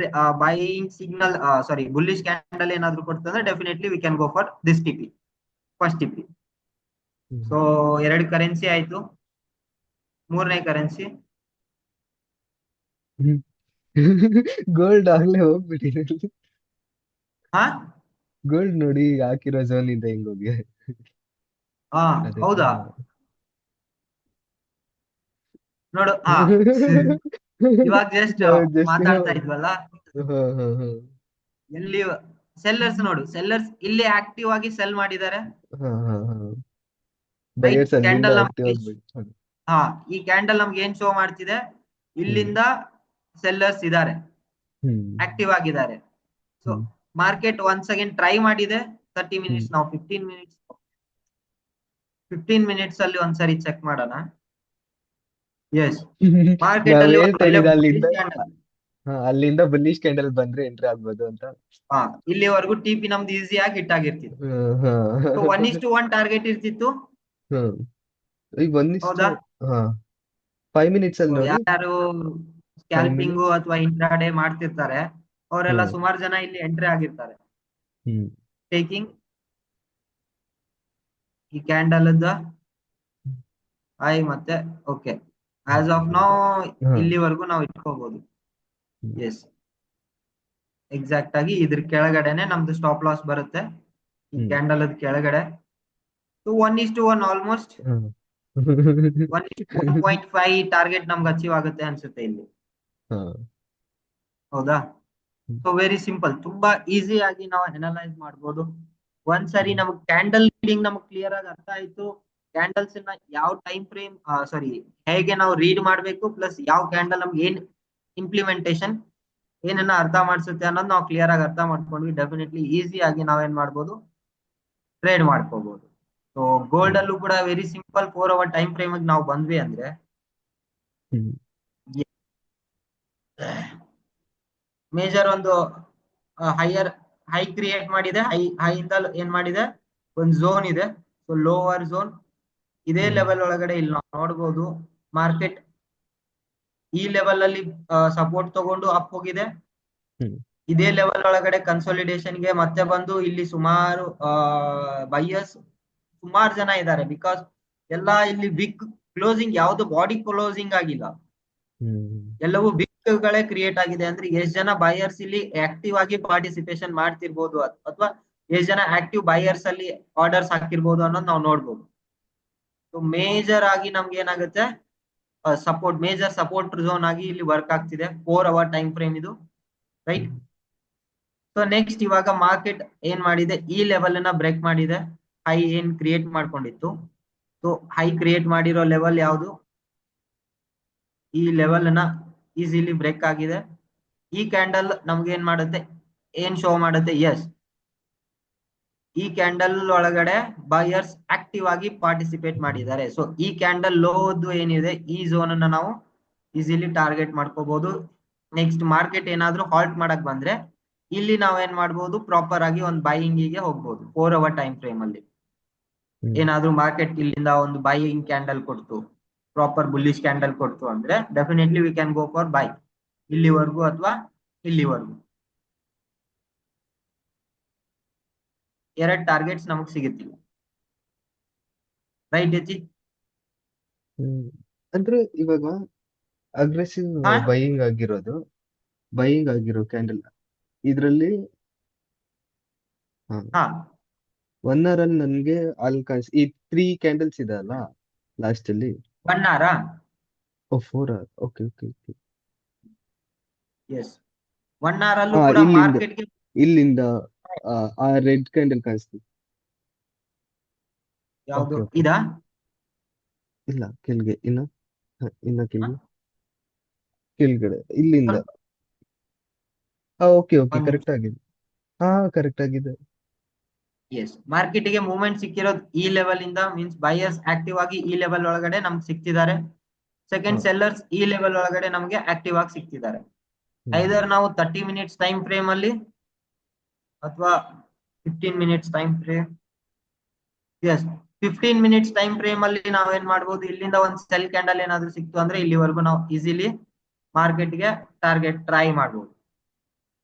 buying signal, sorry bullish candle ಏನಾದ್ರು ಕೊಡ್ತಂದ್ರೆ definitely we can go for this TP, first TP. So 2 currency ಆಯ್ತು. 3ನೇ ಕರೆನ್ಸಿ ಗೋಲ್ಡ್ ಆಗ್ಲೇ ಹೋಗ್ಬಿಟ್ಟಿದೆ. ಹಾ, ಗೋಲ್ಡ್ ನೋಡಿ ಹಾಕಿರೋ ಝೋನ್ ಇಂದ ಹಿಂಗ್ ಹೋಗಿ. ಹಾ ಹೌದಾ, ನೋಡು. ಹಾ ಇವಾಗ ಜಸ್ಟ್ ಮಾತಾಡ್ತಾ ಇದ್ವಲ್ಲ, ಎಲ್ಲಿ ಸೆಲ್ಲರ್ಸ್ ನೋಡು, ಸೆಲ್ಲರ್ಸ್ ಇಲ್ಲಿ ಆಕ್ಟಿವ್ ಆಗಿ ಸೆಲ್ ಮಾಡಿದ್ದಾರೆ. ಕ್ಯಾಂಡಲ್ ಹಾ, ಈ ಕ್ಯಾಂಡಲ್ ನಮ್ಗೆ ಏನ್ ಶೋ ಮಾಡ್ತಿದೆ, ಇಲ್ಲಿಂದ ಸೆಲ್ಲರ್ಸ್ ಇದ್ದಾರೆ, ಆಕ್ಟಿವ್ ಆಗಿದ್ದಾರೆ. So market once again try ಮಾಡಿದೆ. 30 ಮಿನಿಟ್ಸ್, ನಾವು 15 ಮಿನಿಟ್ಸ್ ಅಲ್ಲಿ ಒಂದ್ಸರಿ ಚೆಕ್ ಮಾಡೋಣ. ಎಸ್, ಮಾರ್ಕೆಟ್ ಅಲ್ಲಿ ಅಲ್ಲಿಂದ ಬುಲ್ಲಿಶ್ ಕ್ಯಾಂಡಲ್ ಬಂದ್ರೆ ಎಂಟ್ರಿ ಆಗ್ಬೋದು ಅಂತ. ಇಲ್ಲಿವರೆಗೂ ಟಿಪಿ ನಮ್ದು ಈಸಿ ಆಗಿ ಹಿಟ್ ಆಗಿರ್ತಿತ್ತು. 1:1 ಟಾರ್ಗೆಟ್ ಇರ್ತಿತ್ತು. ಈಗ 5 ಮಿನಿಟ್ಸ್ ಅಲ್ಲಿ ನೋಡಿ, ಯಾರು ಸ್ಕ್ಯಾಲ್ಪಿಂಗ್ ಅಥವಾ ಇಂಟ್ರಾಡೇ ಮಾಡ್ತಿರ್ತಾರೆ ಅವರೆಲ್ಲ ಸುಮಾರು ಜನ ಇಲ್ಲಿ ಎಂಟ್ರಿ ಆಗಿರ್ತಾರೆ. ಟೇಕಿಂಗ್ ಈ ಕ್ಯಾಂಡಲ್ ಐ ಮತ್ತೆ ಓಕೆ, ಆಸ್ ಆಫ್ ನೌ ಇಲ್ಲಿವರೆಗೂ ನಾವು ಇಟ್ಕೋಬಹುದು. ಎಸ್, ಎಕ್ಸಾಕ್ಟ್ ಆಗಿ ಇದ್ರ ಕೆಳಗಡೆನೆ ನಮ್ದು ಸ್ಟಾಪ್ ಲಾಸ್ ಬರುತ್ತೆ, ಈ ಕ್ಯಾಂಡಲ್ ಕೆಳಗಡೆ. 1:1 ಆಲ್ಮೋಸ್ಟ್ 1:1.5 ಟಾರ್ಗೆಟ್ ನಮ್ಗೆ ಅಚೀವ್ ಆಗುತ್ತೆ ಅನ್ಸುತ್ತೆ ಇಲ್ಲಿ. ಹೌದಾ? ಸೊ ವೆರಿ ಸಿಂಪಲ್, ತುಂಬಾ ಈಸಿ ಆಗಿ ನಾವು ಅನಲೈಸ್ ಮಾಡ್ಬೋದು. ಒಂದ್ಸರಿ ನಮಗ್ ಕ್ಯಾಂಡಲ್ ರೀಡಿಂಗ್ ನಮಗ್ ಕ್ಲಿಯರ್ ಆಗಿ ಅರ್ಥ ಆಯ್ತು, ಕ್ಯಾಂಡಲ್ಸ್ ಯಾವ ಟೈಮ್ ಫ್ರೇಮ್, ಸಾರಿ ಹೇಗೆ ನಾವು ರೀಡ್ ಮಾಡ್ಬೇಕು, ಪ್ಲಸ್ ಯಾವ ಕ್ಯಾಂಡಲ್ ನಮ್ಗೆ ಏನ್ ಇಂಪ್ಲಿಮೆಂಟೇಶನ್ ಏನನ್ನ ಅರ್ಥ ಮಾಡಿಸುತ್ತೆ ಅನ್ನೋದು ನಾವು ಕ್ಲಿಯರ್ ಆಗಿ ಅರ್ಥ ಮಾಡ್ಕೊಂಡ್ವಿ. ಡೆಫಿನೆಟ್ಲಿ ಈಸಿ ಆಗಿ ನಾವೇನ್ ಮಾಡ್ಬೋದು, ಟ್ರೇಡ್ ಮಾಡ್ಕೋಬಹುದು. ಸೊ ಗೋಲ್ಡ್ ಅಲ್ಲೂ ಕೂಡ very simple, 4 hour time frame ನಾವು ಬಂದ್ವಿ ಅಂದ್ರೆ ಮೇಜರ್ ಒಂದು ಹೈ ಕ್ರಿಯೇಟ್ ಮಾಡಿದೆ. ಹೈ ಇಂದ ಏನ್ ಮಾಡಿದೆ, ಒಂದು ಝೋನ್ ಇದೆ. ಸೊ ಲೋವರ್ ಝೋನ್ ಇದೇ ಲೆವೆಲ್ ಒಳಗಡೆ ಇಲ್ಲಿ ನಾವು ನೋಡ್ಬೋದು. ಮಾರ್ಕೆಟ್ ಈ ಲೆವೆಲ್ ಅಲ್ಲಿ ಸಪೋರ್ಟ್ ತಗೊಂಡು ಅಪ್ ಹೋಗಿದೆ. ಇದೇ ಲೆವೆಲ್ ಒಳಗಡೆ ಕನ್ಸಾಲಿಡೇಷನ್ ಗೆ ಮತ್ತೆ ಬಂದು ಇಲ್ಲಿ ಸುಮಾರು ಬೈಯರ್ಸ್ ಸುಮಾರು ಜನ ಇದ್ದಾರೆ. ಬಿಕಾಸ್ ಎಲ್ಲ ಇಲ್ಲಿ ಬಿಗ್ ಕ್ಲೋಸಿಂಗ್, ಯಾವ್ದು ಬಾಡಿ ಕ್ಲೋಸಿಂಗ್ ಆಗಿಲ್ಲ, ಎಲ್ಲವೂ ಬಿಗ್ ಗಳೇ ಕ್ರಿಯೇಟ್ ಆಗಿದೆ. ಅಂದ್ರೆ ಎಷ್ಟು ಜನ ಬೈಯರ್ಸ್ ಇಲ್ಲಿ ಆಕ್ಟಿವ್ ಆಗಿ ಪಾರ್ಟಿಸಿಪೇಷನ್ ಮಾಡ್ತಿರ್ಬೋದು, ಅಥವಾ ಎಷ್ಟು ಜನ ಆಕ್ಟಿವ್ ಬೈಯರ್ಸ್ ಅಲ್ಲಿ ಆರ್ಡರ್ಸ್ ಹಾಕಿರ್ಬೋದು ಅನ್ನೋದು ನಾವು ನೋಡ್ಬೋದು. ಸೊ ಮೇಜರ್ ಆಗಿ ನಮ್ಗೆ ಏನಾಗುತ್ತೆ, ಸಪೋರ್ಟ್, ಮೇಜರ್ ಸಪೋರ್ಟ್ ಝೋನ್ ಆಗಿ ಇಲ್ಲಿ ವರ್ಕ್ ಆಗ್ತಿದೆ. 4 ಅವರ್ ಟೈಮ್ ಫ್ರೇಮ್ ಇದು, ರೈಟ್. ಸೊ ನೆಕ್ಸ್ಟ್ ಇವಾಗ ಮಾರ್ಕೆಟ್ ಏನ್ ಮಾಡಿದೆ, ಈ ಲೆವೆಲ್ ನ ಬ್ರೇಕ್ ಮಾಡಿದೆ. ಹೈ ಏನ್ ಕ್ರಿಯೇಟ್ ಮಾಡ್ಕೊಂಡಿತ್ತು, ಸೊ ಹೈ ಕ್ರಿಯೇಟ್ ಮಾಡಿರೋ ಲೆವೆಲ್ ಯಾವುದು, ಈ ಲೆವೆಲ್ ನ ಈಸಿಲಿ ಬ್ರೇಕ್ ಆಗಿದೆ. ಈ ಕ್ಯಾಂಡಲ್ ನಮ್ಗೆ ಏನ್ ಮಾಡುತ್ತೆ, ಏನ್ ಶೋ ಮಾಡುತ್ತೆ, ಎಸ್, ಈ ಕ್ಯಾಂಡಲ್ ಒಳಗಡೆ ಬೈಯರ್ಸ್ ಆಕ್ಟಿವ್ ಆಗಿ ಪಾರ್ಟಿಸಿಪೇಟ್ ಮಾಡಿದ್ದಾರೆ. ಸೊ ಈ ಕ್ಯಾಂಡಲ್ ಲೋದು ಏನಿದೆ, ಈ ಝೋನ್ ಅನ್ನ ನಾವು ಈಸಿಲಿ ಟಾರ್ಗೆಟ್ ಮಾಡ್ಕೋಬಹುದು. ನೆಕ್ಸ್ಟ್ ಮಾರ್ಕೆಟ್ ಏನಾದ್ರೂ ಹಾಲ್ಟ್ ಮಾಡಕ್ ಬಂದ್ರೆ ಇಲ್ಲಿ ನಾವೇನ್ ಮಾಡ್ಬೋದು, ಪ್ರಾಪರ್ ಆಗಿ ಒಂದು ಬೈಯಿಂಗಿಗೆ ಹೋಗ್ಬೋದು 4 hour ಟೈಮ್ ಫ್ರೇಮ್ ಅಲ್ಲಿ. ಏನಾದ್ರೂ ಮಾರ್ಕೆಟ್ ಇಲ್ಲಿಂದ ಒಂದು ಬೈಯಿಂಗ್ ಕ್ಯಾಂಡಲ್ ಕೊಡ್ತು, ಪ್ರಾಪರ್ ಬುಲ್ಲಿಶ್ ಕ್ಯಾಂಡಲ್ ಕೊಡ್ತು ಅಂದ್ರೆ definitely we can go for by ಇಲ್ಲಿವರೆಗೂ ಅಥವಾ ಇಲ್ಲಿವರೆಗೂ. ಎರಡ್ ಟಾರ್ಗೆಟ್ಸ್ ನಮಗ್ ಸಿಗುತ್ತಿಲ್ಲ, ರೈಟ್ ಯತಿ? ಅಂದ್ರೆ ಇವಾಗ ಅಗ್ರೆಸಿವ್ ಹಾ ಬೈಯಿಂಗ್ ಆಗಿರೋ ಕ್ಯಾಂಡಲ್ ಇದ್ರಲ್ಲಿ ಹಾ 1 hour ಅಲ್ಲಿ ನನ್ಗೆ ಅಲ್ಲಿ ಈ 3 ಕ್ಯಾಂಡಲ್ಸ್ ಇದೆ ಅಲ್ಲ ಲಾಸ್ಟ್ ಅಲ್ಲಿ. 1 hour. Oh 4 hour, okay okay okay. Yes, 1 hour ಅಲ್ಲೂ ಕೂಡ ಇಲ್ಲಿಂದ ಮಾರ್ಕೆಟ್ಗೆ ಇಲ್ಲಿಂದ ಆ ರೆಡ್ ಕ್ಯಾಂಡಲ್ ಕಾಣಿಸ್ತು. ಯಾವ್ದು ಓಕೆ ಓಕೆ. ಇದಾ? ಇಲ್ಲ ಕೆಳಗೆ ಇನ್ನ ಕೆಳಗಡೆ ಇಲ್ಲಿಂದ. ಓಕೆ ಓಕೆ, ಒಂದು ಕರೆಕ್ಟ್ ಆಗಿದೆ. ಕರೆಕ್ಟ್ ಆಗಿದೆ. ಎಸ್, ಮಾರ್ಕೆಟ್ಗೆ ಮೂವ್ಮೆಂಟ್ ಸಿಕ್ಕಿರೋದು ಈ ಲೆವೆಲ್ ಇಂದ, ಮೀನ್ಸ್ ಬೈಯರ್ಸ್ ಆಕ್ಟಿವ್ ಆಗಿ ಈ ಲೆವೆಲ್ ಒಳಗಡೆ ನಮ್ಗೆ ಸಿಕ್ತಿದ್ದಾರೆ. ಸೆಕೆಂಡ್, ಸೆಲ್ಲರ್ಸ್ ಈ ಲೆವೆಲ್ ಒಳಗಡೆ ನಮ್ಗೆ ಆಕ್ಟಿವ್ ಆಗಿ ಸಿಕ್ತಿದ್ದಾರೆ. ಐದರ್ ನಾವು 30 minutes ಟೈಮ್ ಫ್ರೇಮ್ ಅಲ್ಲಿ ಅಥವಾ 15 minutes time frame. Yes, 15 minutes time frame ಅಲ್ಲಿ ನಾವೇನ್ ಮಾಡ್ಬೋದು, ಇಲ್ಲಿಂದ ಒಂದು ಸೆಲ್ ಕ್ಯಾಂಡಲ್ ಏನಾದ್ರು ಸಿಕ್ತು ಅಂದ್ರೆ ಇಲ್ಲಿವರೆಗೂ ನಾವು ಈಸಿಲಿ ಮಾರ್ಕೆಟ್ಗೆ ಟಾರ್ಗೆಟ್ ಟ್ರೈ ಮಾಡ್ಬೋದು.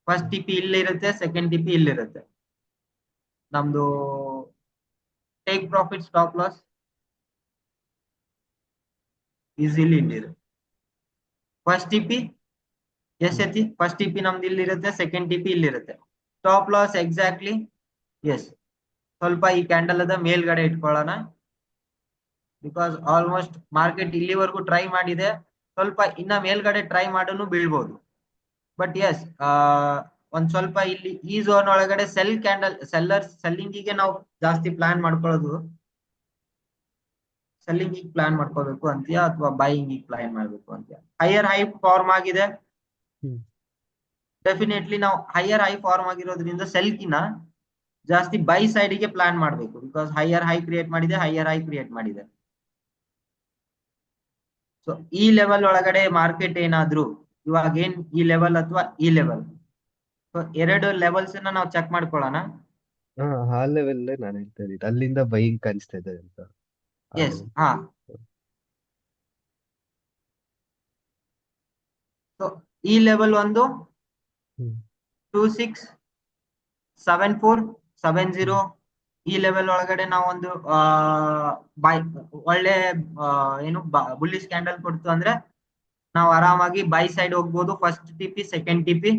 ಫಸ್ಟ್ ಟಿಪಿ ಇಲ್ಲಿರುತ್ತೆ, ಸೆಕೆಂಡ್ ಟಿಪಿ ಇಲ್ಲಿರುತ್ತೆ. ನಮ್ದು take profit stop loss easily ಇಲ್ಲಿರುತ್ತೆ. ಫಸ್ಟ್ ಟಿಪಿ ಎಸ್ ಎತಿ, ಫಸ್ಟ್ ಟಿಪಿ ನಮ್ದು ಇಲ್ಲಿರುತ್ತೆ, ಸೆಕೆಂಡ್ ಟಿಪಿ ಇಲ್ಲಿರುತ್ತೆ. ಸ್ಟಾಪ್ ಲಾಸ್ ಎಕ್ಸಾಕ್ಟ್ಲಿ ಎಸ್, ಸ್ವಲ್ಪ ಈ ಕ್ಯಾಂಡಲ್ ಅದ ಮೇಲ್ಗಡೆ ಇಟ್ಕೊಳ್ಳೋಣ. ಬಿಕಾಸ್ ಆಲ್ಮೋಸ್ಟ್ ಮಾರ್ಕೆಟ್ ಇಲ್ಲಿವರೆಗೂ ಟ್ರೈ ಮಾಡಿದೆ, ಸ್ವಲ್ಪ ಇನ್ನ ಮೇಲ್ಗಡೆ ಟ್ರೈ ಮಾಡೋನು ಬೀಳ್ಬೋದು. ಬಟ್ ಎಸ್, ಒಂದ್ ಸ್ವಲ್ಪ ಇಲ್ಲಿ ಈ ಝೋನ್ ಒಳಗಡೆ ಸೆಲ್ ಕ್ಯಾಂಡಲ್, ಸೆಲ್ಲಿಂಗಿಗೆ ನಾವು ಜಾಸ್ತಿ ಪ್ಲಾನ್ ಮಾಡ್ಕೊಳ್ಳೋದು. ಸೆಲ್ಲಿಂಗ್ ಪ್ಲಾನ್ ಮಾಡ್ಕೋಬೇಕು ಅಂತೀಯ ಅಥವಾ ಬೈಯಿಂಗ್ ಪ್ಲಾನ್ ಮಾಡ್ಬೇಕು ಅಂತೀಯ? ಹೈಯರ್ ಹೈ ಫಾರ್ಮ್ ಆಗಿದೆ, ಡೆಫಿನೆಟ್ಲಿ ನಾವು ಹೈಯರ್ ಹೈ ಫಾರ್ಮ್ ಆಗಿರೋದ್ರಿಂದ ಸೆಲ್ಕಿನ ಜಾಸ್ತಿ ಬೈ ಸೈಡ್ಗೆ ಪ್ಲಾನ್ ಮಾಡಬೇಕು. ಬಿಕಾಸ್ ಹೈಯರ್ ಹೈ ಕ್ರಿಯೇಟ್ ಮಾಡಿದೆ. ಸೊ ಈ ಲೆವೆಲ್ ಒಳಗಡೆ ಮಾರ್ಕೆಟ್ ಏನಾದ್ರು ಇವಾಗ ಏನ್ ಈ ಲೆವೆಲ್ ಅಥವಾ ಈ ಲೆವೆಲ್, ಸೊ ಎರಡು ಲೆವೆಲ್ಸ್ ನಾವು ಚೆಕ್ ಮಾಡ್ಕೊಳ್ಳೋಣ. ಆ ಲೆವೆಲ್ ನಾನು ಹೇಳ್ತಾ ಇದ್ದಿದ್ದು, ಅಲ್ಲಿಂದ ಬೈಯಿಂಗ್ ಕಾಣಿಸ್ತಾ ಇದೆ ಅಂತ. ಎಸ್, ಸೊ ಈ ಲೆವೆಲ್ ಒಂದು 267470 ಈ ಲೆವೆಲ್ ಒಳಗಡೆ ನಾವು ಒಂದು ಬೈ ಒಳ್ಳೆ ಏನು ಬುಲ್ಲಿಶ್ ಕ್ಯಾಂಡಲ್ ಕೊಡ್ತು ಅಂದ್ರೆ ನಾವು ಆರಾಮಾಗಿ ಬೈ ಸೈಡ್ ಹೋಗ್ಬೋದು. First TP, second TP.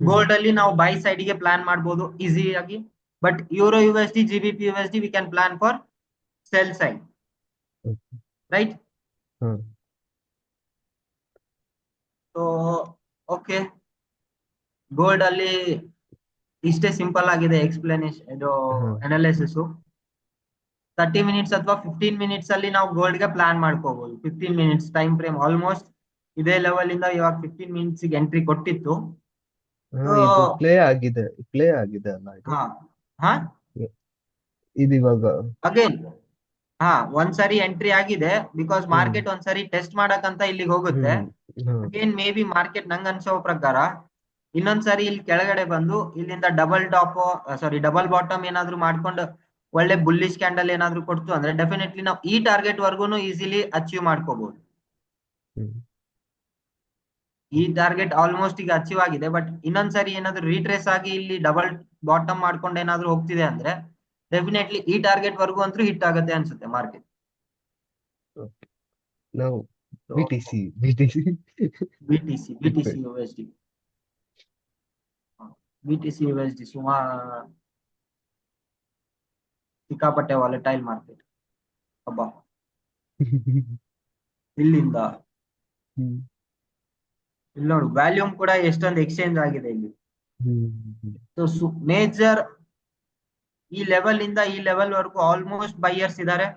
Gold ಅಲ್ಲಿ ನಾವು ಬೈ ಸೈಡ್ ಗೆ ಪ್ಲಾನ್ ಮಾಡಬಹುದು ಈಸಿಯಾಗಿ. But euro USD, GBP USD we can plan for cell side, right? So okay, gold ಅಲ್ಲಿ ಇಷ್ಟೇ ಸಿಂಪಲ್ ಆಗಿದೆ ಎಕ್ಸ್ಪ್ಲನೇಷನ್, ಇದು ಅನಾಲಿಸಿಸ್. 30 minutes ಅಥವಾ 15 minutes ಅಲ್ಲಿ ನಾವು ಗೋಲ್ಡ್ ಗೆ ಪ್ಲಾನ್ ಮಾಡ್ಕೋಬಹುದು. 15 minutes ಟೈಮ್ ಫ್ರೇಮ್ ಆಲ್ಮೋಸ್ಟ್ ಇದೇ ಲೆವೆಲ್ ಇಂದ ಇವಾಗ 15 minutes ಗೆ ಎಂಟ್ರಿ ಕೊಟ್ಟಿತ್ತು. ಇದು ಪ್ಲೇ ಆಗಿದೆ ಅಲ್ಲ ಇದು? ಇದು ಇವಾಗ ಅಗೇನ್ ಒಂದ್ಸರಿ ಎಂಟ್ರಿ ಆಗಿದೆ, ಬಿಕಾಸ್ ಮಾರ್ಕೆಟ್ ಒಂದ್ಸರಿ ಟೆಸ್ಟ್ ಮಾಡಕಂತ ಇಲ್ಲಿಗೆ ಹೋಗುತ್ತೆ. ಅಗೇನ್ ಮೇ ಬಿ ಮಾರ್ಕೆಟ್ ನಂಗೆ ಅನ್ಸೋ ಪ್ರಕಾರ ಇನ್ನೊಂದ್ಸರಿ ಇಲ್ಲಿ ಕೆಳಗಡೆ ಬಂದು ಇಲ್ಲಿಂದ ಡಬಲ್ ಬಾಟಮ್ ಏನಾದ್ರು ಮಾಡ್ಕೊಂಡು ಒಳ್ಳೆ ಬುಲ್ಲಿಶ್ ಕ್ಯಾಂಡಲ್ ಏನಾದ್ರು ಕೊಡ್ತು ಅಂದ್ರೆ ಡೆಫಿನೆಟ್ಲಿ ನಾವು ಈ ಟಾರ್ಗೆಟ್ ವರ್ಗೂನು ಈಸಿಲಿ ಅಚೀವ್ ಮಾಡ್ಕೋಬಹುದು. ಈ ಟಾರ್ಗೆಟ್ ಆಲ್ಮೋಸ್ಟ್ ಈಗ ಅಚೀವ್ ಆಗಿದೆ. ಬಟ್ ಇನ್ನೊಂದ್ಸರಿ ಏನಾದ್ರು ರೀಟ್ರೇಸ್ ಆಗಿ ಇಲ್ಲಿ ಡಬಲ್ ಬಾಟಮ್ ಮಾಡ್ಕೊಂಡು ಏನಾದ್ರು ಹೋಗ್ತಿದೆ ಅಂದ್ರೆ ಡೆಫಿನೆಟ್ಲಿ ಈ ಟಾರ್ಗೆಟ್ ವರ್ಗು ಅಂತೂ ಹಿಟ್ ಆಗುತ್ತೆ ಅನ್ಸುತ್ತೆ ಮಾರ್ಕೆಟ್. ನಾವು BTC USD ಸುಮಾರು ಸಿಕ್ಕಾಪಟ್ಟೆ ವಾಲೆಟೈಲ್ ಮಾರ್ಕೆಟ್. ಅಬ್ಬಾ, ಇಲ್ಲಿಂದ ಇಲ್ಲಿ ನೋಡು ವ್ಯಾಲ್ಯೂಮ್ ಕೂಡ ಎಷ್ಟೊಂದು ಎಕ್ಸ್ಚೇಂಜ್ ಆಗಿದೆ ಇಲ್ಲಿ. ಸೊ ಮೇಜರ್ ಈ ಲೆವೆಲ್ ಇಂದ ಈ ಲೆವೆಲ್ ವರೆಗೂ ಆಲ್ಮೋಸ್ಟ್ ಬೈಯರ್ಸ್ ಇದಾರೆ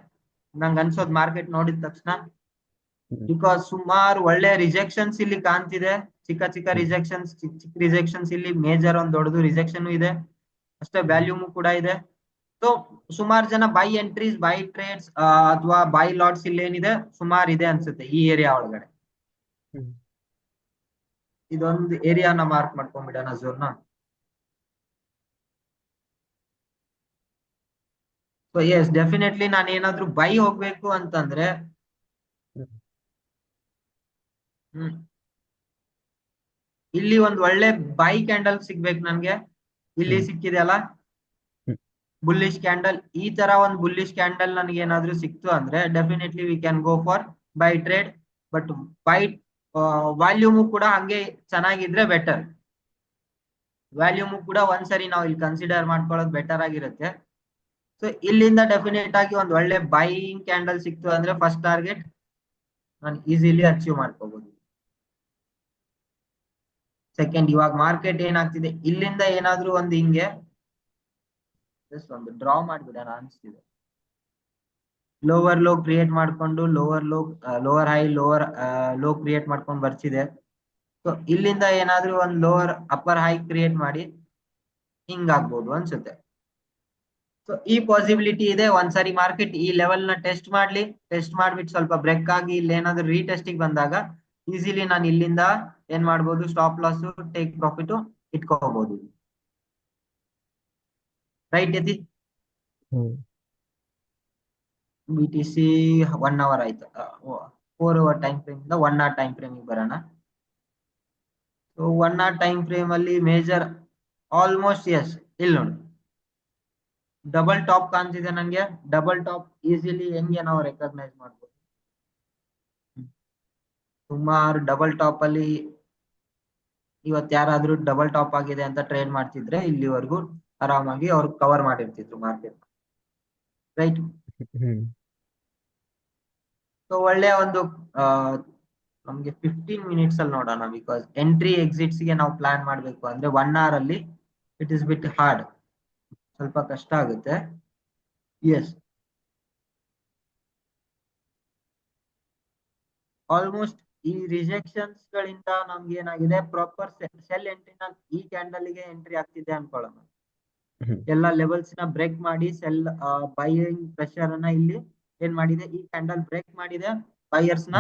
ನಂಗೆ ಅನ್ಸೋದ್ ಮಾರ್ಕೆಟ್ ನೋಡಿದ ತಕ್ಷಣ. ಬಿಕಾಸ್ ಸುಮಾರು ಒಳ್ಳೆ ರಿಜೆಕ್ಷನ್ಸ್ ಇಲ್ಲಿ ಕಾಣ್ತಿದೆ, ಚಿಕ್ಕ ರಿಜೆಕ್ಷನ್ಸ್ ಇಲ್ಲಿ. ಮೇಜರ್ ಒಂದು ದೊಡ್ಡದು ರಿಜೆಕ್ಷನ್ ಇದೆ, ಅಷ್ಟೇ ವ್ಯಾಲ್ಯೂಮ್ ಕೂಡ ಇದೆ. ಸೊ ಸುಮಾರು ಜನ ಬೈ ಎಂಟ್ರೀಸ್, ಬೈ ಟ್ರೇಡ್ಸ್ ಅಥವಾ ಬೈ ಲಾಟ್ಸ್ ಇಲ್ಲಿ ಏನಿದೆ ಸುಮಾರು ಇದೆ ಅನ್ಸುತ್ತೆ ಈ ಏರಿಯಾ ಒಳಗಡೆ. ಇದೊಂದು ಏರಿಯಾನ ಮಾರ್ಕ್ ಮಾಡ್ಕೊಂಡ್ಬಿಡೋಣ ಝೋನ್. ಸೊ ಎಸ್ ಡೆಫಿನೆಟ್ಲಿ ನಾನು ಏನಾದ್ರು ಬೈ ಹೋಗ್ಬೇಕು ಅಂತಂದ್ರೆ ಹ್ಮ್ ಇಲ್ಲಿ ಒಂದ್ ಒಳ್ಳೆ ಬೈ ಕ್ಯಾಂಡಲ್ ಸಿಗ್ಬೇಕು ನನ್ಗೆ. ಇಲ್ಲಿ ಸಿಕ್ಕಿದೆ ಅಲ್ಲ ಬುಲ್ಲಿಶ್ ಕ್ಯಾಂಡಲ್, ಈ ತರ ಒಂದು ಬುಲ್ಲಿಶ್ ಕ್ಯಾಂಡಲ್ ನನಗೆ ಏನಾದ್ರು ಸಿಕ್ತು ಅಂದ್ರೆ definitely we can go for by trade. But by volume ಕೂಡ ಹಂಗೆ ಚೆನ್ನಾಗಿದ್ರೆ ಬೆಟರ್. ವ್ಯಾಲ್ಯೂಮು ಕೂಡ ಒಂದ್ಸರಿ ನಾವು ಇಲ್ಲಿ ಕನ್ಸಿಡರ್ ಮಾಡ್ಕೊಳ್ಳೋದು ಬೆಟರ್ ಆಗಿರುತ್ತೆ. ಸೊ ಇಲ್ಲಿಂದ ಡೆಫಿನೆಟ್ ಆಗಿ ಒಂದು ಒಳ್ಳೆ ಬೈಯಿಂಗ್ ಕ್ಯಾಂಡಲ್ ಸಿಕ್ತು ಅಂದ್ರೆ ಫಸ್ಟ್ ಟಾರ್ಗೆಟ್ ನಾನು ಈಸಿಲಿ ಅಚೀವ್ ಮಾಡ್ಕೋಬಹುದು. ಸೆಕೆಂಡ್, ಇವಾಗ ಮಾರ್ಕೆಟ್ ಏನಾಗ್ತಿದೆ, ಇಲ್ಲಿಂದ ಏನಾದ್ರೂ ಒಂದು ಹಿಂಗೆ ಜಸ್ಟ್ ಒಂದು ಡ್ರಾ ಮಾಡ್ಬಿಡೋಣ ಅನ್ಸ್ತಿದೆ. ಲೋವರ್ ಲೋ ಕ್ರಿಯೇಟ್ ಮಾಡ್ಕೊಂಡು ಲೋವರ್ ಹೈ ಲೋ ಕ್ರಿಯೇಟ್ ಮಾಡ್ಕೊಂಡು ಬರ್ತಿದೆ. ಸೊ ಇಲ್ಲಿಂದ ಏನಾದ್ರೂ ಒಂದು ಲೋವರ್ ಅಪ್ಪರ್ ಹೈ ಕ್ರಿಯೇಟ್ ಮಾಡಿ ಹಿಂಗಾಗ್ಬೋದು ಅನ್ಸುತ್ತೆ. ಸೊ ಈ ಪಾಸಿಬಿಲಿಟಿ ಇದೆ. ಒಂದ್ಸರಿ ಮಾರ್ಕೆಟ್ ಈ ಲೆವೆಲ್ ನ ಟೆಸ್ಟ್ ಮಾಡ್ಬಿಟ್ಟು ಸ್ವಲ್ಪ ಬ್ರೇಕ್ ಆಗಿ ಇಲ್ಲಿ ಏನಾದ್ರು ರೀಟೆಸ್ಟಿಂಗ್ ಬಂದಾಗ ಈಸಿಲಿ ನಾನು ಇಲ್ಲಿಂದ ಏನ್ ಮಾಡ್ಬೋದು, ಸ್ಟಾಪ್ ಲಾಸ್ ಟೇಕ್ ಪ್ರಾಫಿಟ್ ಇಟ್ಕೋಬಹುದು. ರೈಟ್ ಯತಿ? BTC 1 ಅವರ್ ಆಯ್ತು. 4 ಅವರ್ ಟೈಮ್ ಫ್ರೇಮ್ ಇಂದ 1 ಅವರ್ ಟೈಮ್ ಫ್ರೇಮ್ ಬರೋಣ. ಸೊ 1 ಅವರ್ ಟೈಮ್ ಫ್ರೇಮ್ ಅಲ್ಲಿ ಮೇಜರ್ ಆಲ್ಮೋಸ್ಟ್ ಎಸ್ ಇಲ್ಲಿ ನೋಡಿ ಡಬಲ್ ಟಾಪ್ ಕಾಣ್ತಿದೆ ನಂಗೆ. ಡಬಲ್ ಟಾಪ್ ಈಸಿಲಿ ಹೆಂಗೆ ನಾವು ರೆಕಗ್ನೈಸ್ ಮಾಡ್ಬೋದು, ಸುಮಾರು ಡಬಲ್ ಟಾಪ್ ಅಲ್ಲಿ ಇವತ್ತು ಯಾರಾದ್ರೂ ಡಬಲ್ ಟಾಪ್ ಆಗಿದೆ ಅಂತ ಟ್ರೇಡ್ ಮಾಡ್ತಿದ್ರೆ ಇಲ್ಲಿವರೆಗೂ ಆರಾಮಾಗಿ ಅವ್ರು ಕವರ್ ಮಾಡಿರ್ತಿದ್ರು ಮಾರ್ಕೆಟ್. ರೈಟ್? ಸೊ ಒಳ್ಳೆ ಒಂದು ನಮ್ಗೆ 15 ಮಿನಿಟ್ಸ್ ಅಲ್ಲಿ ನೋಡೋಣ. ಬಿಕಾಸ್ ಎಂಟ್ರಿ ಎಕ್ಸಿಟ್ಸ್ ಗೆ ನಾವು ಪ್ಲಾನ್ ಮಾಡ್ಬೇಕು ಅಂದ್ರೆ 1 ಅವರ್ ಅಲ್ಲಿ ಇಟ್ ಇಸ್ ಬಿಟ್ ಹಾರ್ಡ್, ಸ್ವಲ್ಪ ಕಷ್ಟ ಆಗುತ್ತೆ. ಎಸ್, ಆಲ್ಮೋಸ್ಟ್ ಈ ರಿಜೆಕ್ಷನ್ಸ್ ಗಳಿಂದ ನಮ್ಗೆ ಏನಾಗಿದೆ, ಪ್ರಾಪರ್ ಸೆಲ್ ಎಂಟ್ರಿ ಈ ಕ್ಯಾಂಡಲ್ ಗೆ ಎಂಟ್ರಿ ಆಗ್ತಿದೆ ಅನ್ಕೊಳ್ಳೋಣ. ಎಲ್ಲ ಲೆವೆಲ್ಸ್ ನ ಬ್ರೇಕ್ ಮಾಡಿ ಸೆಲ್ ಬೈಯಿಂಗ್ ಪ್ರೆಷರ್ ಅನ್ನ ಇಲ್ಲಿ ಏನ್ ಮಾಡಿದೆ, ಈ ಕ್ಯಾಂಡಲ್ ಬ್ರೇಕ್ ಮಾಡಿದೆ. ಬೈಯರ್ಸ್ ನ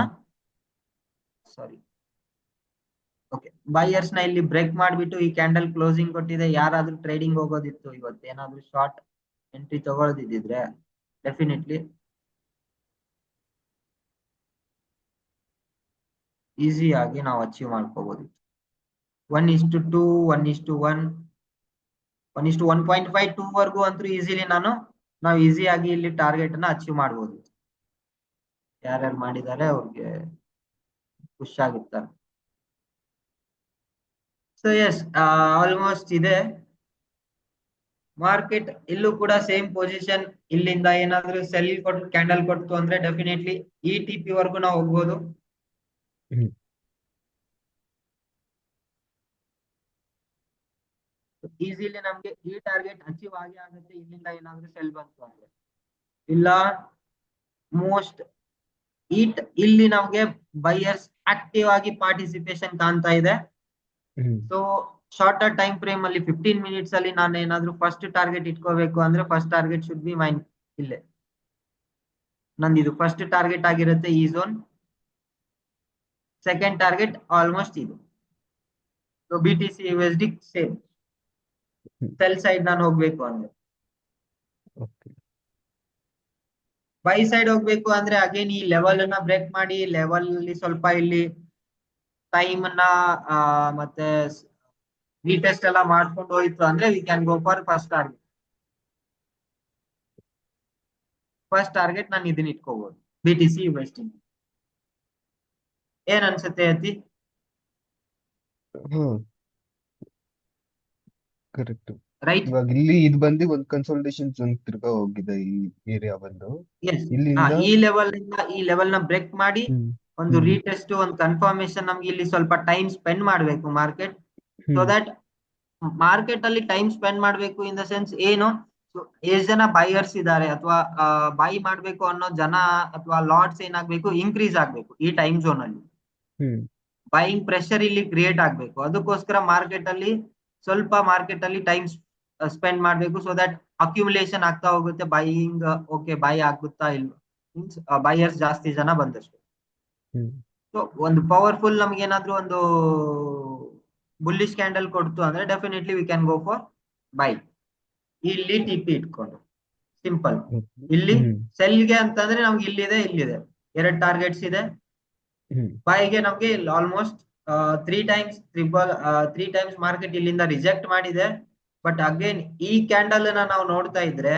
ಬೈಯರ್ಸ್ ನ ಇಲ್ಲಿ ಬ್ರೇಕ್ ಮಾಡ್ಬಿಟ್ಟು ಈ ಕ್ಯಾಂಡಲ್ ಕ್ಲೋಸಿಂಗ್ ಕೊಟ್ಟಿದೆ. ಯಾರಾದ್ರೂ ಟ್ರೇಡಿಂಗ್ ಹೋಗೋದಿತ್ತು ಇವತ್ತು, ಏನಾದ್ರೂ ಶಾರ್ಟ್ ಎಂಟ್ರಿ ತಗೊಳ್ಳೋದಿದ್ರೆ ಡೆಫಿನೆಟ್ಲಿ ಈಸಿ ಆಗಿ ನಾವು ಅಚೀವ್ ಮಾಡ್ಕೋಬಹುದು. 1:2 1:1 1:1.5 2 ವರ್ಗೂ ಅಂತೂ ಈಸಿಲಿ ನಾವು ಈಸಿ ಆಗಿ ಇಲ್ಲಿ ಟಾರ್ಗೆಟ್ ಅನ್ನ ಅಚೀವ್ ಮಾಡಬಹುದು. ಯಾರ್ಯಾರು ಮಾಡಿದ್ದಾರೆ ಅವ್ರಿಗೆ ಖುಷಿ ಆಗಿರ್ತಾರೆ. ಸೊ ಎಸ್, ಆಲ್ಮೋಸ್ಟ್ ಇದೆ ಮಾರ್ಕೆಟ್. ಇಲ್ಲೂ ಕೂಡ ಸೇಮ್ ಪೊಸಿಷನ್. ಇಲ್ಲಿಂದ ಏನಾದ್ರೂ ಸೆಲ್ ಕೊಟ್ಟು ಕ್ಯಾಂಡಲ್ ಕೊಡ್ತು ಅಂದ್ರೆ ಡೆಫಿನೆಟ್ಲಿ ಈ TP ವರ್ಗೂ ನಾವು ಹೋಗ್ಬೋದು. ಈಸಿಲಿ ನಮ್ಗೆ ಈ ಟಾರ್ಗೆಟ್ ಅಚೀವ್ ಆಗಿ ಆಗುತ್ತೆ ಇಲ್ಲಿಂದ ಏನಾದ್ರೂ ಸೆಲ್ ಬಂತು ಅಂದ್ರೆ. ಇಲ್ಲ ಮೋಸ್ಟ್ ಇಲ್ಲಿ ನಮ್ಗೆ ಬೈಯರ್ಸ್ ಆಕ್ಟಿವ್ ಆಗಿ ಪಾರ್ಟಿಸಿಪೇಷನ್ ಕಾಣ್ತಾ ಇದೆ. ಸೊ ಶಾರ್ಟರ್ ಟೈಮ್ ಫ್ರೇಮ್ ಅಲ್ಲಿ 15 ಮಿನಿಟ್ಸ್ ಅಲ್ಲಿ ನಾನು ಏನಾದ್ರೂ ಫಸ್ಟ್ ಟಾರ್ಗೆಟ್ ಇಟ್ಕೋಬೇಕು ಅಂದ್ರೆ first target should be main ಇಲ್ಲೇ. ನಂದು ಇದು ಫಸ್ಟ್ ಟಾರ್ಗೆಟ್ ಆಗಿರುತ್ತೆ ಈ ಝೋನ್. ಸೆಕೆಂಡ್ ಟಾರ್ಗೆಟ್ ಆಲ್ಮೋಸ್ಟ್ ಇದು. So BTC USD same cell side ನಾನು ಹೋಗ್ಬೇಕು ಅಂದ್ರೆ. ಬೈ ಸೈಡ್ ಹೋಗ್ಬೇಕು ಅಂದ್ರೆ ಅಗೇನ್ ಈ ಲೆವೆಲ್ ಅನ್ನ ಬ್ರೇಕ್ ಮಾಡಿ ಲೆವೆಲ್ ಅಲ್ಲಿ ಸ್ವಲ್ಪ ಇಲ್ಲಿ ಟೈಮ್ ಅನ್ನ ಮತ್ತೆ ರೀಟೆಸ್ಟ್ ಎಲ್ಲ ಮಾಡ್ಕೊಂಡು ಹೋಯ್ತು ಅಂದ್ರೆ we can go for first target. First target ನಾನು ಇದನ್ನ ಇಟ್ಕೋಬಹುದು BTC USD. ಏನ್ ಅನ್ಸುತ್ತೆ ಅತಿ? ಕರೆಕ್ಟ್. ರೈಟ್? ಇವಾಗ ಇಲ್ಲಿ ಇದು ಬಂದು ಒಂದು ಕನ್ಸಲ್ಟೇಷನ್ ಝೋನ್ ತಿರ್ಗಾ ಹೋಗಿದೆ ಈ ಏರಿಯಾ ಬಂದು. ಎಸ್, ಇಲ್ಲಿಂದ ಈ ಲೆವೆಲ್ ಇಂದ ಈ ಲೆವೆಲ್ ನ ಬ್ರೇಕ್ ಮಾಡಿ ಒಂದು ರೀಟೆಸ್ಟ್ ಒಂದು ಕನ್ಫರ್ಮೇಶನ್ ನಮ್ಗೆ ಇಲ್ಲಿ ಸ್ವಲ್ಪ ಟೈಮ್ ಸ್ಪೆಂಡ್ ಮಾಡ್ಬೇಕು ಮಾರ್ಕೆಟ್. ಸೊ ದಟ್ ಮಾರ್ಕೆಟ್ ಅಲ್ಲಿ ಟೈಮ್ ಸ್ಪೆಂಡ್ ಮಾಡ್ಬೇಕು ಇನ್ ದ ಸೆನ್ಸ್ ಏನು, ಎಷ್ಟು ಜನ ಬೈಯರ್ಸ್ ಇದ್ದಾರೆ ಅಥವಾ ಬೈ ಮಾಡ್ಬೇಕು ಅನ್ನೋ ಜನ ಅಥವಾ ಲಾಟ್ಸ್ ಏನಾಗ್ಬೇಕು, ಇನ್ಕ್ರೀಸ್ ಆಗ್ಬೇಕು ಈ ಟೈಮ್ ಝೋನ್ ಅಲ್ಲಿ. ಬೈಯಿಂಗ್ ಪ್ರೆಷರ್ ಇಲ್ಲಿ ಕ್ರಿಯೇಟ್ ಆಗ್ಬೇಕು. ಅದಕ್ಕೋಸ್ಕರ ಮಾರ್ಕೆಟ್ ಅಲ್ಲಿ ಟೈಮ್ ಸ್ಪೆಂಡ್ ಮಾಡ್ಬೇಕು. ಸೊ ದಟ್ ಅಕ್ಯುಮುಲೇಷನ್ ಆಗ್ತಾ ಹೋಗುತ್ತೆ. ಬೈಯಿಂಗ್ ಓಕೆ ಬೈ ಆಗುತ್ತಾ ಇಲ್ಲ, ಮೀನ್ಸ್ ಬೈಯರ್ಸ್ ಜಾಸ್ತಿ ಜನ ಬಂದಷ್ಟು. ಸೊ ಒಂದು ಪವರ್ಫುಲ್ ನಮ್ಗೆ ಏನಾದ್ರು ಒಂದು ಬುಲ್ಲಿಶ್ ಕ್ಯಾಂಡಲ್ ಕೊಡ್ತು ಅಂದ್ರೆ definitely we can go for by. ಇಲ್ಲಿ ಟಿ ಪಿ ಇಟ್ಕೊಂಡು ಸಿಂಪಲ್. ಇಲ್ಲಿ ಹ್ಮ್ ಸೆಲ್ಗೆ ಅಂತಂದ್ರೆ ನಮ್ಗೆ ಇಲ್ಲಿದೆ ಎರಡು ಟಾರ್ಗೆಟ್ಸ್ ಇದೆ. ಹ್ಮ್ ಬೈಗೆ ನಮ್ಗೆ ಆಲ್ಮೋಸ್ಟ್ ತ್ರೀ ಟೈಮ್ಸ್ ಮಾರ್ಕೆಟ್ ಇಲ್ಲಿಂದ ರಿಜೆಕ್ಟ್ ಮಾಡಿದೆ. ಬಟ್ ಅಗೇನ್ ಈ ಕ್ಯಾಂಡಲ್ ನಾವು ನೋಡ್ತಾ ಇದ್ರೆ,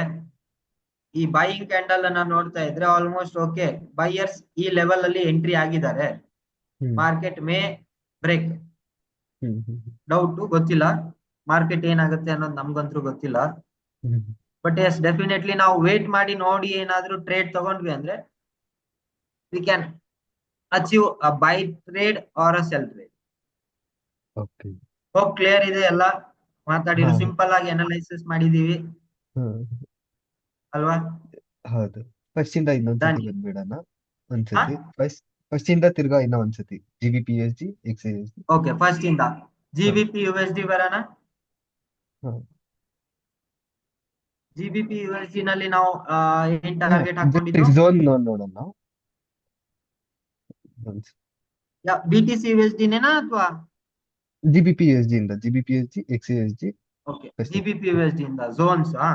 ಈ ಬೈಯಿಂಗ್ ಕ್ಯಾಂಡಲ್ ನೋಡ್ತಾ ಇದ್ರೆ ಆಲ್ಮೋಸ್ಟ್ ಓಕೆ ಬೈಯರ್ಸ್ ಈ ಲೆವೆಲ್ ಅಲ್ಲಿ ಎಂಟ್ರಿ ಆಗಿದ್ದಾರೆ. Hmm market may break, hmm hmm doubt ಗೊತ್ತಿಲ್ಲ ಮಾರ್ಕೆಟ್ ಏನಾಗುತ್ತೆ ಅನ್ನೋದು ನಮ್ಗಂತೂ ಗೊತ್ತಿಲ್ಲ. ಹ್ಮ್ ಬಟ್ ಎಸ್ ಡೆಫಿನೆಟ್ಲಿ ನಾವು ವೇಟ್ ಮಾಡಿ ನೋಡಿ ಏನಾದ್ರೂ ಟ್ರೇಡ್ ತಗೊಂಡ್ವಿ ಅಂದ್ರೆ we can achieve a buy trade or a sell trade. Okay. Hope clear ಇದೆ ಎಲ್ಲ ಹಾ ಮಾತಾಡಿರೋ, ಸಿಂಪಲ್ ಆಗಿ ಅನಲೈಸಿಸ್ ಮಾಡಿದೀವಿ ಹಾ ಅಲ್ವಾ. ಹೌದು. ಫಸ್ಟ್ ಇಂದ ಇನ್ನೊಂದ್ಸತಿ ಡನ್. ಬಂದ್ಬಿಡೋಣ. ಒಂದ್ಸತಿ ಫಸ್ಟ್ ಇಂದ ತಿರ್ಗಾ ಇನ್ನೂ ಒಂದ್ಸತಿ GBPSG XASD. ಓಕೆ, ಫಸ್ಟ್ ಇಂದ ಹಾ GBP USD ಬರೋಣ. ಹಾ GBP USD ನಲ್ಲಿ ನಾವು ಏನ್ ಟಾರ್ಗೆಟ್ ಹಾಕೊಂಡಿದ್ದು? ಝೋನ್ ನೋಡೋಣ. BTC USD ನೇನಾ ಅಥವಾ GBPSG ಇಂದ GBPSG XASD okay first. GBP USD ಇಂದ ಝೋನ್ಸ್? ಹಾ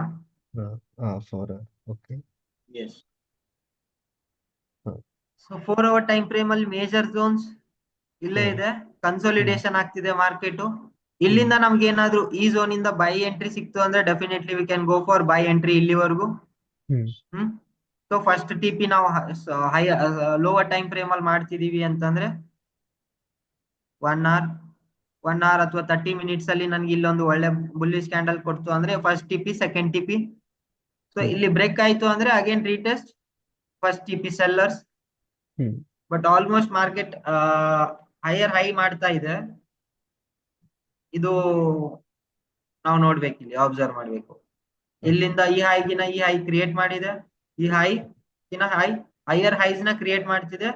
ಹಾ 4 hour. ಓಕೆ. ಎಸ್. ಹಾ ಸೊ 4 hour ಟೈಮ್ ಫ್ರೇಮ್ ಅಲ್ಲಿ ಮೇಜರ್ ಝೋನ್ಸ್ ಇಲ್ಲೇ ಹಾ ಇದೆ. ಹ್ಮ್ ಕನ್ಸಾಲಿಡೇಷನ್ ಆಗ್ತಿದೆ ಮಾರ್ಕೆಟ್. ಹ್ಮ್ ಇಲ್ಲಿಂದ ನಮ್ಗೆ ಏನಾದ್ರು ಈ ಝೋನ್ ಇಂದ ಬೈ ಎಂಟ್ರಿ ಸಿಕ್ತು ಅಂದ್ರೆ definitely we can go for buy entry ಇಲ್ಲಿವರೆಗೂ. ಹ್ಮ್ ಹ್ಮ್. ಸೊ ಫಸ್ಟ್ ಟಿ ಪಿ ನಾವು ಹೈ ಲೋವರ್ ಟೈಮ್ ಫ್ರೇಮ್ ಅಲ್ಲಿ ಮಾಡ್ತಿದೀವಿ ಅಂತಂದ್ರೆ 1 hour ಅಥವಾ 30 minutes ಅಲ್ಲಿ ನನ್ಗೆ ಇಲ್ಲೊಂದು ಒಳ್ಳೆ ಬುಲ್ಲಿಶ್ ಕ್ಯಾಂಡಲ್ ಕೊಡ್ತು ಅಂದ್ರೆ first T P, second T P. So hmm ಇಲ್ಲಿ ಬ್ರೇಕ್ ಆಯ್ತು ಅಂದ್ರೆ again retest first T P sellers. Hmm but almost market higher high ಮಾಡ್ತಾ ಇದೆ. ಇದು ನಾವು ನೋಡ್ಬೇಕು, ಇಲ್ಲಿ ಅಬ್ಸರ್ವ್ ಮಾಡ್ಬೇಕು. ಓಕೆ. ಇಲ್ಲಿಂದ ಈ ಹೈ ಕ್ರಿಯೇಟ್ ಮಾಡಿದೆ. ಈ ಹೈ ಇನ್ನ ಹೈಯರ್ ಹೈಸ್ ನ ಕ್ರಿಯೇಟ್ ಮಾಡ್ತಿದೆ,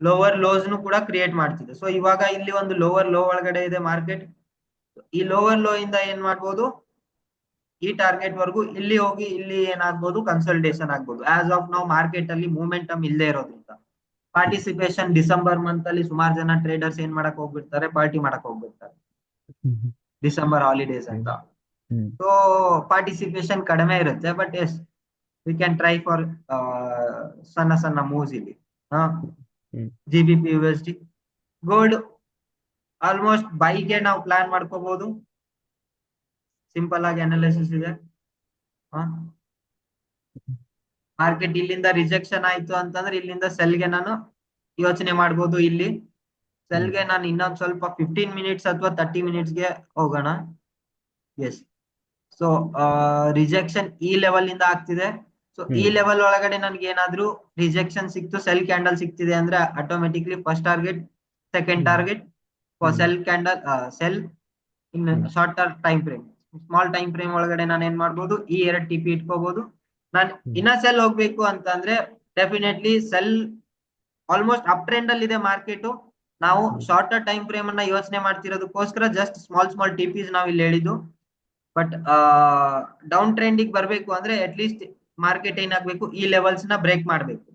ಲೋವರ್ ಲೋಸ್ ನು ಕೂಡ ಕ್ರಿಯೇಟ್ ಮಾಡ್ತಿದೆ. ಸೊ ಇವಾಗ ಇಲ್ಲಿ ಒಂದು ಲೋವರ್ ಲೋ ಒಳಗಡೆ ಇದೆ ಮಾರ್ಕೆಟ್. ಈ ಲೋವರ್ ಲೋ ಇಂದ ಏನ್ ಮಾಡ್ಬೋದು, ಈ ಟಾರ್ಗೆಟ್ ವರೆಗೂ ಇಲ್ಲಿ ಹೋಗಿ ಇಲ್ಲಿ ಏನಾಗ್ಬೋದು, ಕನ್ಸಲ್ಟೇಷನ್ ಆಗ್ಬೋದು. ಆಸ್ ಆಫ್ ನಾವು ಮಾರ್ಕೆಟ್ ಅಲ್ಲಿ ಮೂವ್ಮೆಂಟಮ್ ಇಲ್ಲದೆ ಇರೋದ್ರಿಂದ ಪಾರ್ಟಿಸಿಪೇಷನ್ ಡಿಸೆಂಬರ್ ಮಂತ್ ಅಲ್ಲಿ ಸುಮಾರು ಜನ ಟ್ರೇಡರ್ಸ್ ಏನ್ ಮಾಡಕ್ ಹೋಗ್ಬಿಡ್ತಾರೆ, ಪಾರ್ಟಿ ಮಾಡಕ್ ಹೋಗ್ಬಿಡ್ತಾರೆ ಹ್ಮ್ ಡಿಸೆಂಬರ್ ಹಾಲಿಡೇಸ್ ಅಂತ. ಹ್ಮ್ ಸೊ ಪಾರ್ಟಿಸಿಪೇಷನ್ ಕಡಿಮೆ ಇರುತ್ತೆ. But yes we can try for ಸಣ್ಣ ಸಣ್ಣ ಮೂವ್ಸ್ ಇಲ್ಲಿ. Hmm GBP USD gold almost ಬೈಗೆ ನಾವು ಪ್ಲಾನ್ ಮಾಡ್ಕೋಬಹುದು. ಸಿಂಪಲ್ ಆಗಿ ಅನಾಲಿಸಿಸ್ ಇದೆ. ಮಾರ್ಕೆಟ್ ಇಲ್ಲಿಂದ ರಿಜೆಕ್ಷನ್ ಆಯ್ತು ಅಂತಂದ್ರೆ ಇಲ್ಲಿಂದ ಸೆಲ್ಗೆ ನಾನು ಯೋಚನೆ ಮಾಡ್ಬೋದು. ಇಲ್ಲಿ ಸೆಲ್ಗೆ ನಾನು ಇನ್ನೊಂದ್ ಸ್ವಲ್ಪ 15 minutes ಅಥವಾ 30 minutes ಹೋಗೋಣ. ಎಸ್. ಸೊ ರಿಜೆಕ್ಷನ್ ಈ ಲೆವೆಲ್ ಇಂದ ಆಗ್ತಿದೆ. ಸೊ ಈ ಹ್ಮ್ ಲೆವೆಲ್ ಒಳಗಡೆ ನನ್ಗೆ ಏನಾದ್ರು ರಿಜೆಕ್ಷನ್ ಸಿಕ್ತು, ಸೆಲ್ ಕ್ಯಾಂಡಲ್ ಸಿಕ್ತಿದೆ ಅಂದ್ರೆ automatically first target, second hmm target for hmm cell candle, cell in hmm shorter time frame. Small time frame ಒಳಗಡೆ ನಾನು ಏನ್ ಮಾಡ್ಬೋದು, ಈ ಎರಡು ಟಿ ಪಿ ಇಟ್ಕೋಬಹುದು. ನಾನು ಹ್ಮ್ ಇನ್ನ ಸೆಲ್ ಹೋಗ್ಬೇಕು ಅಂತಂದ್ರೆ definitely cell almost up trend ಅಲ್ಲಿ ಇದೆ ಮಾರ್ಕೆಟ್. ನಾವು ಹ್ಮ್ ಶಾರ್ಟರ್ ಟೈಮ್ ಫ್ರೇಮ್ ಅನ್ನ ಯೋಚನೆ ಮಾಡ್ತಿರೋದಕ್ಕೋಸ್ಕರ ಜಸ್ಟ್ ಸ್ಮಾಲ್ ಟಿ ಪಿಸ್ ನಾವು ಇಲ್ಲಿ ಹೇಳಿದ್ದು. ಬಟ್ ಡೌನ್ ಟ್ರೆಂಡಿಗೆ ಬರ್ಬೇಕು ಅಂದ್ರೆ ಅಟ್ ಲೀಸ್ಟ್ ಮಾರ್ಕೆಟ್ ಏನಾಗ್ಬೇಕು, ಈ ಲೆವೆಲ್ಸ್ ನ ಬ್ರೇಕ್ ಮಾಡ್ಬೇಕು.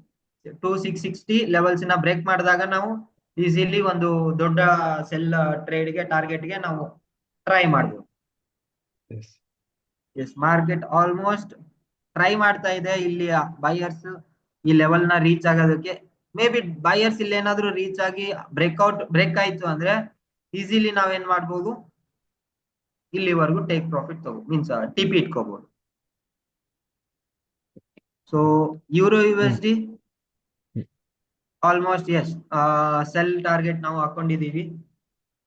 2660 ಲೆವೆಲ್ಸ್ ನ ಬ್ರೇಕ್ ಮಾಡಿದಾಗ ನಾವು ಈಸಿಲಿ ಒಂದು ದೊಡ್ಡ ಸೆಲ್ ಟ್ರೇಡ್ಗೆ ಟಾರ್ಗೆಟ್ಗೆ ನಾವು ಟ್ರೈ ಮಾಡ್ಬೋದು. Yes. Yes, market almost try ಮಾಡ್ತಾ ಇದೆ ಇಲ್ಲಿ ಬೈಯರ್ಸ್ ಈ ಲೆವೆಲ್ ನ ರೀಚ್ ಆಗೋದಕ್ಕೆ. ಮೇ ಬಿ ಬೈಯರ್ಸ್ ಇಲ್ಲಿ ಏನಾದ್ರು ರೀಚ್ ಆಗಿ ಬ್ರೇಕ್ ಆಯ್ತು ಅಂದ್ರೆ ಈಸಿಲಿ ನಾವೇನ್ ಮಾಡ್ಬೋದು, ಇಲ್ಲಿವರೆಗೂ take profit means T P ಇಟ್ಕೋಬಹುದು. ಸೊ EUR/USD ಹ್ಮ್ ಆಲ್ಮೋಸ್ಟ್ ಎಸ್ ಸೆಲ್ ಟಾರ್ಗೆಟ್ ನಾವು ಹಾಕೊಂಡಿದೀವಿ.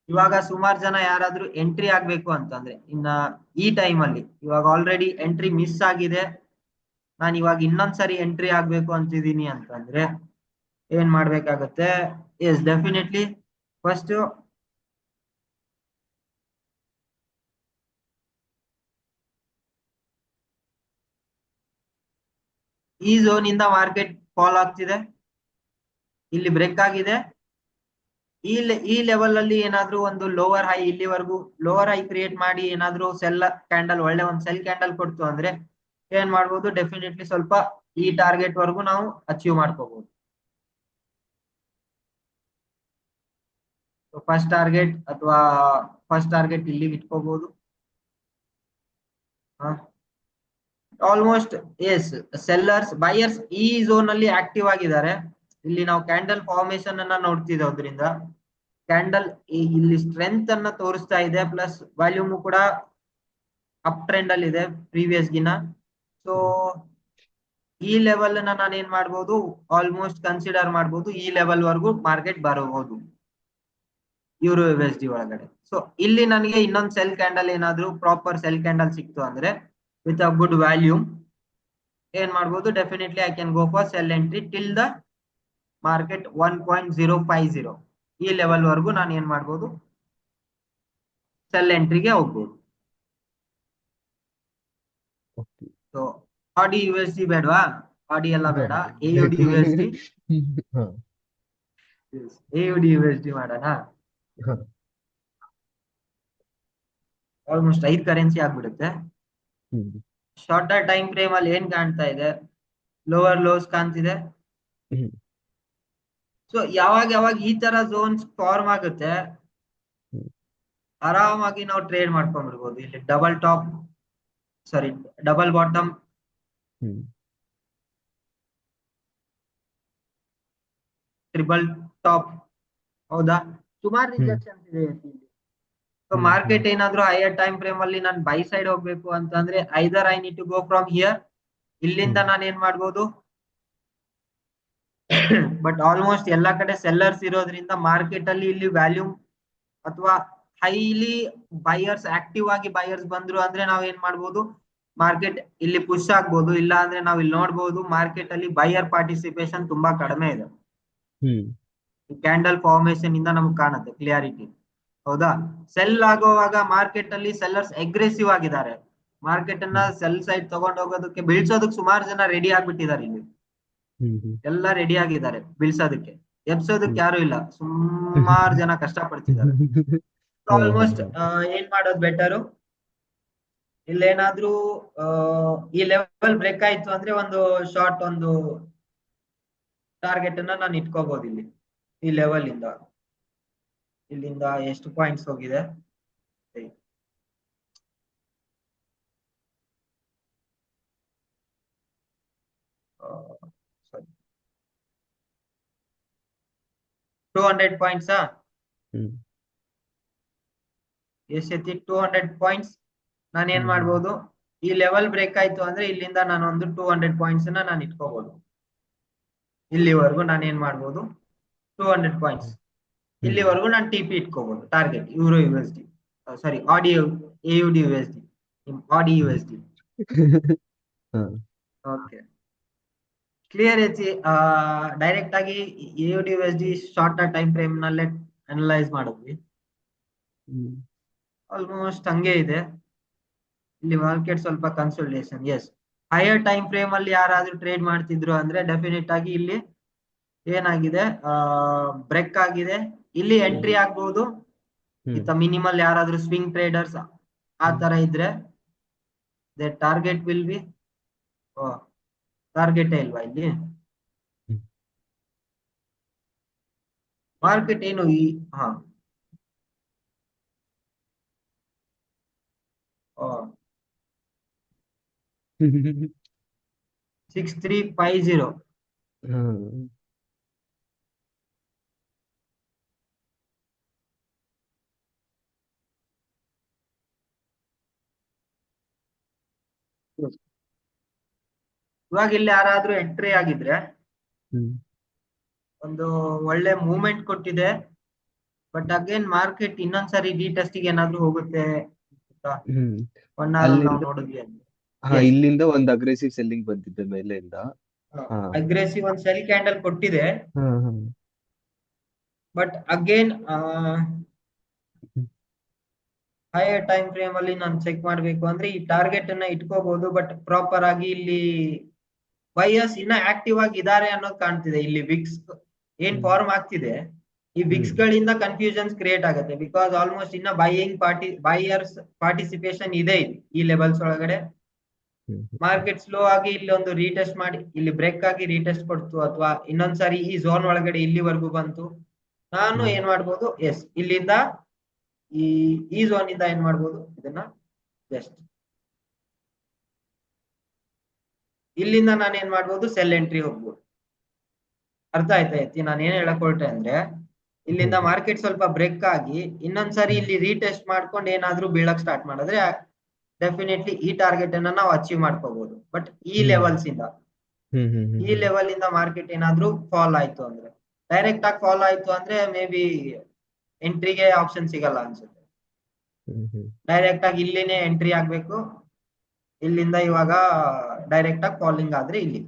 ಇವಾಗ ಸುಮಾರು ಜನ ಯಾರಾದ್ರೂ ಎಂಟ್ರಿ ಆಗ್ಬೇಕು ಅಂತಂದ್ರೆ ಇನ್ನ ಈ ಟೈಮ್ ಅಲ್ಲಿ, ಇವಾಗ ಆಲ್ರೆಡಿ ಎಂಟ್ರಿ ಮಿಸ್ ಆಗಿದೆ, ನಾನು ಇವಾಗ ಇನ್ನೊಂದ್ಸರಿ ಎಂಟ್ರಿ ಆಗ್ಬೇಕು ಅಂತಿದ್ದೀನಿ ಅಂತಂದ್ರೆ ಏನ್ ಮಾಡ್ಬೇಕಾಗತ್ತೆ? ಎಸ್ ಡೆಫಿನೆಟ್ಲಿ ಫಸ್ಟ್ ಈ ಝೋನ್ ಇಂದ ಮಾರ್ಕೆಟ್ ಫಾಲ್ ಆಗ್ತಿದೆ, ಇಲ್ಲಿ ಬ್ರೇಕ್ ಆಗಿದೆ. ಈ ಲೆವೆಲ್ ಅಲ್ಲಿ ಏನಾದ್ರೂ ಒಂದು ಲೋವರ್ ಹೈ, ಇಲ್ಲಿವರೆಗೂ ಲೋವರ್ ಹೈ ಕ್ರಿಯೇಟ್ ಮಾಡಿ ಏನಾದ್ರೂ ಸೆಲ್ ಕ್ಯಾಂಡಲ್, ಒಳ್ಳೆ ಒಂದು ಸೆಲ್ ಕ್ಯಾಂಡಲ್ ಕೊಡ್ತು ಅಂದ್ರೆ ಏನ್ ಮಾಡ್ಬೋದು, ಡೆಫಿನೆಟ್ಲಿ ಸ್ವಲ್ಪ ಈ ಟಾರ್ಗೆಟ್ ವರೆಗೂ ನಾವು ಅಚೀವ್ ಮಾಡ್ಕೋಬಹುದು. ಫಸ್ಟ್ ಟಾರ್ಗೆಟ್ ಅಥವಾ ಫಸ್ಟ್ ಟಾರ್ಗೆಟ್ ಇಲ್ಲಿ ಇಟ್ಕೋಬಹುದು. ಆಲ್ಮೋಸ್ಟ್ ಎಸ್, ಸೆಲ್ಲರ್ಸ್ ಬೈಯರ್ಸ್ ಈ ಝೋನ್ ಅಲ್ಲಿ ಆಕ್ಟಿವ್ ಆಗಿದ್ದಾರೆ. ಇಲ್ಲಿ ನಾವು ಕ್ಯಾಂಡಲ್ ಫಾರ್ಮೇಶನ್ ಅನ್ನ ನೋಡ್ತಿರೋದ್ರಿಂದ ಕ್ಯಾಂಡಲ್ ಇಲ್ಲಿ ಸ್ಟ್ರೆಂತ್ ಅನ್ನ ತೋರಿಸ್ತಾ ಇದೆ, ಪ್ಲಸ್ ವಾಲ್ಯೂಮ್ ಕೂಡ ಅಪ್ ಟ್ರೆಂಡ್ ಅಲ್ಲಿ ಇದೆ ಪ್ರೀವಿಯಸ್ ಗಿನ. ಸೊ ಈ ಲೆವೆಲ್ ನ ನಾನು ಏನ್ ಮಾಡ್ಬೋದು, ಆಲ್ಮೋಸ್ಟ್ ಕನ್ಸಿಡರ್ ಮಾಡ್ಬೋದು. ಈ ಲೆವೆಲ್ ವರೆಗೂ ಮಾರ್ಕೆಟ್ ಬರಬಹುದು ಯೂರೋ USD ಒಳಗಡೆ. ಸೊ ಇಲ್ಲಿ ನನಗೆ ಇನ್ನೊಂದು ಸೆಲ್ ಕ್ಯಾಂಡಲ್ ಏನಾದ್ರು ಪ್ರಾಪರ್ ಸೆಲ್ ಕ್ಯಾಂಡಲ್ ಸಿಕ್ತು ಅಂದ್ರೆ ವಿತ್ ಅ ಗುಡ್ ವ್ಯಾಲ್ಯೂಮ್ ಏನ್ ಮಾಡ್ಬೋದು, definitely I can go for cell entry till the market 1.050. ಈ ಲೆವೆಲ್ ವರೆಗೂ ನಾನು ಏನ್ ಮಾಡ್ಬೋದು, ಸೆಲ್ ಎಂಟ್ರಿಗೆ ಹೋಗ್ಬೋದು. ಓಕೆ. ಸೊ ಆಡಿ USD ಬೇಡವಾ? ಆಡಿ ಎಲ್ಲ ಬೇಡ, AUD USD. ಹಾ AUD USD ಮಾಡೋಣ. ಹಾ ಆಲ್ಮೋಸ್ಟ್ 5 ಕರೆನ್ಸಿ ಆಗ್ಬಿಡುತ್ತೆ. ಹ್ಮ್ ಶಾರ್ಟರ್ ಟೈಮ್ ಫ್ರೇಮ್ ಅಲ್ಲಿ ಏನ್ ಕಾಣ್ತಾ ಇದೆ, ಲೋವರ್ ಲೋಸ್ ಕಾಣ್ತಿದೆ. ಹ್ಮ್ ಸೊ ಯಾವಾಗ ಯಾವಾಗ ಈ ತರ ಝೋನ್ಸ್ ಫಾರ್ಮ್ ಆಗುತ್ತೆ, ಹ್ಮ್ ಆರಾಮಾಗಿ ನಾವು ಟ್ರೇಡ್ ಮಾಡ್ಕೊಂಡ್ಬಿಡ್ಬೋದು. ಇಲ್ಲಿ double top, sorry double bottom, hmm triple top, ಹೌದಾ, ಸುಮಾರು ಹ್ಮ್ ರಿಜೆಕ್ಷನ್ಸ್ ಇದೆ ಇಲ್ಲಿ. ಸೊ ಹ್ಮ್ ಮಾರ್ಕೆಟ್ ಏನಾದ್ರು ಹೈಯರ್ ಟೈಮ್ ಫ್ರೇಮ್ ಅಲ್ಲಿ ನಾನು ಬೈ ಸೈಡ್ ಹೋಗ್ಬೇಕು ಅಂತಂದ್ರೆ either I need to go from here, ಇಲ್ಲಿಂದ ಹ್ಮ್ ನಾನು ಏನ್ ಮಾಡ್ಬೋದು. ಬಟ್ ಆಲ್ಮೋಸ್ಟ್ ಎಲ್ಲಾ ಕಡೆ ಸೆಲ್ಲರ್ಸ್ ಇರೋದ್ರಿಂದ ಮಾರ್ಕೆಟ್ ಅಲ್ಲಿ ಇಲ್ಲಿ ವ್ಯಾಲ್ಯೂಮ್ ಅಥವಾ ಹೈಲಿ ಬೈಯರ್ಸ್ ಆಕ್ಟಿವ್ ಆಗಿ ಬೈಯರ್ಸ್ ಬಂದ್ರು ಅಂದ್ರೆ ನಾವ್ ಏನ್ ಮಾಡ್ಬೋದು, ಮಾರ್ಕೆಟ್ ಇಲ್ಲಿ ಪುಷ್ ಆಗ್ಬೋದು. ಇಲ್ಲ ಅಂದ್ರೆ ನಾವ್ ಇಲ್ಲಿ ನೋಡ್ಬೋದು ಮಾರ್ಕೆಟ್ ಅಲ್ಲಿ ಬೈಯರ್ ಪಾರ್ಟಿಸಿಪೇಷನ್ ತುಂಬಾ ಕಡಿಮೆ ಇದೆ. ಹ್ಮ್ ಕ್ಯಾಂಡಲ್ ಫಾರ್ಮೇಶನ್ ಇಂದ ನಮ್ಗೆ ಕಾಣುತ್ತೆ ಕ್ಲಿಯಾರಿಟಿ, ಹೌದಾ. ಸೆಲ್ ಆಗುವಾಗ ಮಾರ್ಕೆಟ್ ಅಲ್ಲಿ ಸೆಲ್ಲರ್ಸ್ ಅಗ್ರೆಸಿವ್ ಆಗಿದ್ದಾರೆ. ಮಾರ್ಕೆಟ್ ಅನ್ನ ಸೆಲ್ ಸೈಡ್ ತಗೊಂಡು ಹೋಗೋದಕ್ಕೆ ಬೀಳ್ಸೋದಕ್ಕೆ ಸುಮಾರು ಜನ ರೆಡಿ ಆಗ್ಬಿಟ್ಟಿದ್ದಾರೆ. ಇಲ್ಲಿ ಹ್ಮ್ ಹ್ಮ್ ಎಲ್ಲ ರೆಡಿ ಆಗಿದ್ದಾರೆ ಬೀಳ್ಸೋದಕ್ಕೆ, ಎಬ್ಸೋದಕ್ಕೆ ಹ್ಮ್ ಯಾರು ಇಲ್ಲ, ಸುಮಾರು ಜನ ಕಷ್ಟ ಪಡ್ತಿದ್ದಾರೆ. ಹಾ ಹಾ ಆಲ್ಮೋಸ್ಟ್ ಹಾ ಏನ್ ಮಾಡೋದು ಬೆಟರು, ಇಲ್ಲೇನಾದ್ರೂ ಈ ಲೆವೆಲ್ ಬ್ರೇಕ್ ಆಯ್ತು ಅಂದ್ರೆ ಒಂದು ಶಾರ್ಟ್, ಒಂದು ಟಾರ್ಗೆಟ್ ಅನ್ನ ನಾನು ಇಟ್ಕೋಬಹುದು ಇಲ್ಲಿ. ಈ ಲೆವೆಲ್ ಇಂದ ಇಲ್ಲಿಂದ ಎಷ್ಟು ಪಾಯಿಂಟ್ಸ್ ಹೋಗಿದೆ, ಸಾರಿ 200 ಪಾಯಿಂಟ್ಸ್. ಹ್ಮ್ ಎಷ್ಟೈತಿ 200 ಪಾಯಿಂಟ್ಸ್. ನಾನು ಏನ್ ಹ್ಮ್ ಮಾಡ್ಬೋದು, ಈ ಲೆವೆಲ್ ಬ್ರೇಕ್ ಆಯ್ತು ಅಂದ್ರೆ ಇಲ್ಲಿಂದ ನಾನು ಒಂದು 200 ಪಾಯಿಂಟ್ಸ್ ನ ನಾನು ಇಟ್ಕೋಬಹುದು. ಇಲ್ಲಿವರೆಗೂ ನಾನು ಏನ್ ಮಾಡ್ಬೋದು, 200 ಪಾಯಿಂಟ್ಸ್ ಹ್ಮ್ ಇಲ್ಲಿವರೆಗೂ ನಾನು TP ಇಟ್ಕೋಬಹುದು, ಟಾರ್ಗೆಟ್ ಯೂರೋ USD, ಸಾರಿ ಆಡಿ AUD USD, ಆಡಿ USD. ಹಾ ಓಕೆ, ಕ್ಲಿಯರ್ ಐತಿ. ಡೈರೆಕ್ಟ್ ಆಗಿ AUD USD short time frame ನಲ್ಲೇ ಅನಲೈಸ್ ಮಾಡಿದ್ವಿ. ಹ್ಮ್ ಆಲ್ಮೋಸ್ಟ್ ಹಂಗೆ ಇದೆ ಇಲ್ಲಿ ಮಾರ್ಕೆಟ್, ಸ್ವಲ್ಪ consultation. Yes, higher time frame ಅಲ್ಲಿ ಯಾರಾದ್ರೂ ಟ್ರೇಡ್ ಮಾಡ್ತಿದ್ರು ಅಂದ್ರೆ ಡೆಫಿನೆಟ್ ಆಗಿ ಇಲ್ಲಿ ಏನಾಗಿದೆ, ಬ್ರೇಕ್ ಆಗಿದೆ, ಇಲ್ಲಿ ಎಂಟ್ರಿ ಆಗ್ಬಹುದು. ಹ್ಮ್ ಇತ್ತ ಮಿನಿಮಲ್ ಯಾರಾದ್ರೂ ಸ್ವಿಂಗ್ ಟ್ರೇಡರ್ಸ್ ಆ ತರ ಇದ್ರೆ the target will be, target ಇಲ್ವಾ ಇಲ್ಲಿ ಮಾರ್ಕೆಟ್ ಏನು ಈ, ಹಾ 6350. ಹಾ ಇವಾಗ ಇಲ್ಲಿ ಯಾರಾದ್ರೂ ಎಂಟ್ರಿ ಆಗಿದ್ರೆ ಹ್ಮ್ ಒಂದು ಒಳ್ಳೆ ಮೂವ್ಮೆಂಟ್ ಕೊಟ್ಟಿದೆ. ಬಟ್ ಅಗೇನ್ ಮಾರ್ಕೆಟ್ ಇನ್ನೊಂದ್ಸರಿ ಗೆ ಏನಾದ್ರೂ ಹೋಗುತ್ತೆ ಹ್ಮ್ 1 hour ನಾವು ಅಲ್ಲಿಂದ ನೋಡಿದ್ವಿ ಅಂದ್ರೆ. ಹಾ ಎಸ್, ಇಲ್ಲಿಂದ ಒಂದು ಅಗ್ರೆಸಿವ್ ಸೆಲ್ಲಿಂಗ್ ಬಂದಿದ್ದೆ ಮೇಲೆಯಿಂದ. ಹಾ ಅಗ್ರೆಸಿವ್ ಒಂದು ಸೆಲ್ ಕ್ಯಾಂಡಲ್ ಕೊಟ್ಟಿದೆ. ಹಾ ಹಾ but again higher time frame ಅಲ್ಲಿ ನಾನು ಚೆಕ್ ಮಾಡ್ಬೇಕು ಅಂದ್ರೆ ಈ ಟಾರ್ಗೆಟ್ ಅನ್ನ ಇಟ್ಕೋಬಹುದು. ಬಟ್ ಪ್ರಾಪರ್ ಆಗಿ ಇಲ್ಲಿ ಬೈಯರ್ಸ್ ಇನ್ನ ಆಕ್ಟಿವ್ ಆಗಿ ಇದಾರೆ ಅನ್ನೋದು ಕಾಣ್ತಿದೆ. ಇಲ್ಲಿ ವಿಕ್ಸ್ ಏನ್ ಫಾರ್ಮ್ ಆಗ್ತಿದೆ, ಈ ವಿಕ್ಸ್ ಗಳಿಂದ ಕನ್ಫ್ಯೂಷನ್ಸ್ ಕ್ರಿಯೇಟ್ ಆಗುತ್ತೆ. ಬಿಕಾಸ್ ಆಲ್ಮೋಸ್ಟ್ ಇನ್ನ ಬೈಯರ್ಸ್ ಪಾರ್ಟಿಸಿಪೇಷನ್ ಇದೆ ಈ ಲೆವೆಲ್ಸ್ ಒಳಗಡೆ. ಮಾರ್ಕೆಟ್ ಸ್ಲೋ ಆಗಿ ಇಲ್ಲಿ ಒಂದು ರೀಟೆಸ್ಟ್ ಮಾಡಿ ಇಲ್ಲಿ ಬ್ರೇಕ್ ಆಗಿ ರೀಟೆಸ್ಟ್ ಕೊಡ್ತು, ಅಥವಾ ಇನ್ನೊಂದ್ಸಾರಿ ಈ ಝೋನ್ ಒಳಗಡೆ ಇಲ್ಲಿವರೆಗೂ ಬಂತು, ನಾನು ಏನ್ ಮಾಡ್ಬೋದು, ಎಸ್ ಇಲ್ಲಿಂದ ಈ ಝೋನ್ ಇಂದ ಏನ್ ಮಾಡ್ಬೋದು, ಇದನ್ನ ಜಸ್ಟ್ ಇಲ್ಲಿಂದ ನಾನು ಏನ್ ಮಾಡ್ಬೋದು, ಸೆಲ್ ಎಂಟ್ರಿ ಹೋಗ್ಬೋದು. ಅರ್ಥ ಆಯ್ತಾ ಎತ್ತಿ ನಾನು ಏನ್ ಹೇಳಕ್ ಹೊರಟೆ ಅಂದ್ರೆ, ಇಲ್ಲಿಂದ ಮಾರ್ಕೆಟ್ ಸ್ವಲ್ಪ ಬ್ರೇಕ್ ಆಗಿ ಇನ್ನೊಂದ್ಸರಿ ಇಲ್ಲಿ ರೀಟೆಸ್ಟ್ ಮಾಡ್ಕೊಂಡು ಏನಾದ್ರೂ ಬೀಳಕ್ ಸ್ಟಾರ್ಟ್ ಮಾಡಿದ್ರೆ ಡೆಫಿನೆಟ್ಲಿ ಈ ಟಾರ್ಗೆಟ್ ಅನ್ನ ನಾವು ಅಚೀವ್ ಮಾಡ್ಕೋಬಹುದು. ಬಟ್ ಈ ಲೆವೆಲ್ಸ್ ಇಂದ ಈ ಲೆವೆಲ್ ಇಂದ ಮಾರ್ಕೆಟ್ ಏನಾದ್ರೂ ಫಾಲ್ ಆಯ್ತು ಅಂದ್ರೆ, ಡೈರೆಕ್ಟ್ ಆಗಿ ಫಾಲ್ ಆಯ್ತು ಅಂದ್ರೆ ಮೇ ಬಿ ಎಂಟ್ರಿಗೆ ಆಪ್ಷನ್ ಸಿಗಲ್ಲ ಅನ್ಸುತ್ತೆ. ಡೈರೆಕ್ಟ್ ಆಗಿ ಇಲ್ಲಿನೇ ಎಂಟ್ರಿ ಆಗ್ಬೇಕು. ಇಲ್ಲಿಂದ ಇವಾಗ ಡೈರೆಕ್ಟ್ ಆಗಿ ಫಾಲಿಂಗ್ ಆದ್ರೆ ಇಲ್ಲಿ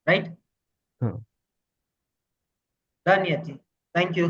ರೈಟ್. ಡನ್ ಯತಿ, ಥ್ಯಾಂಕ್ ಯು.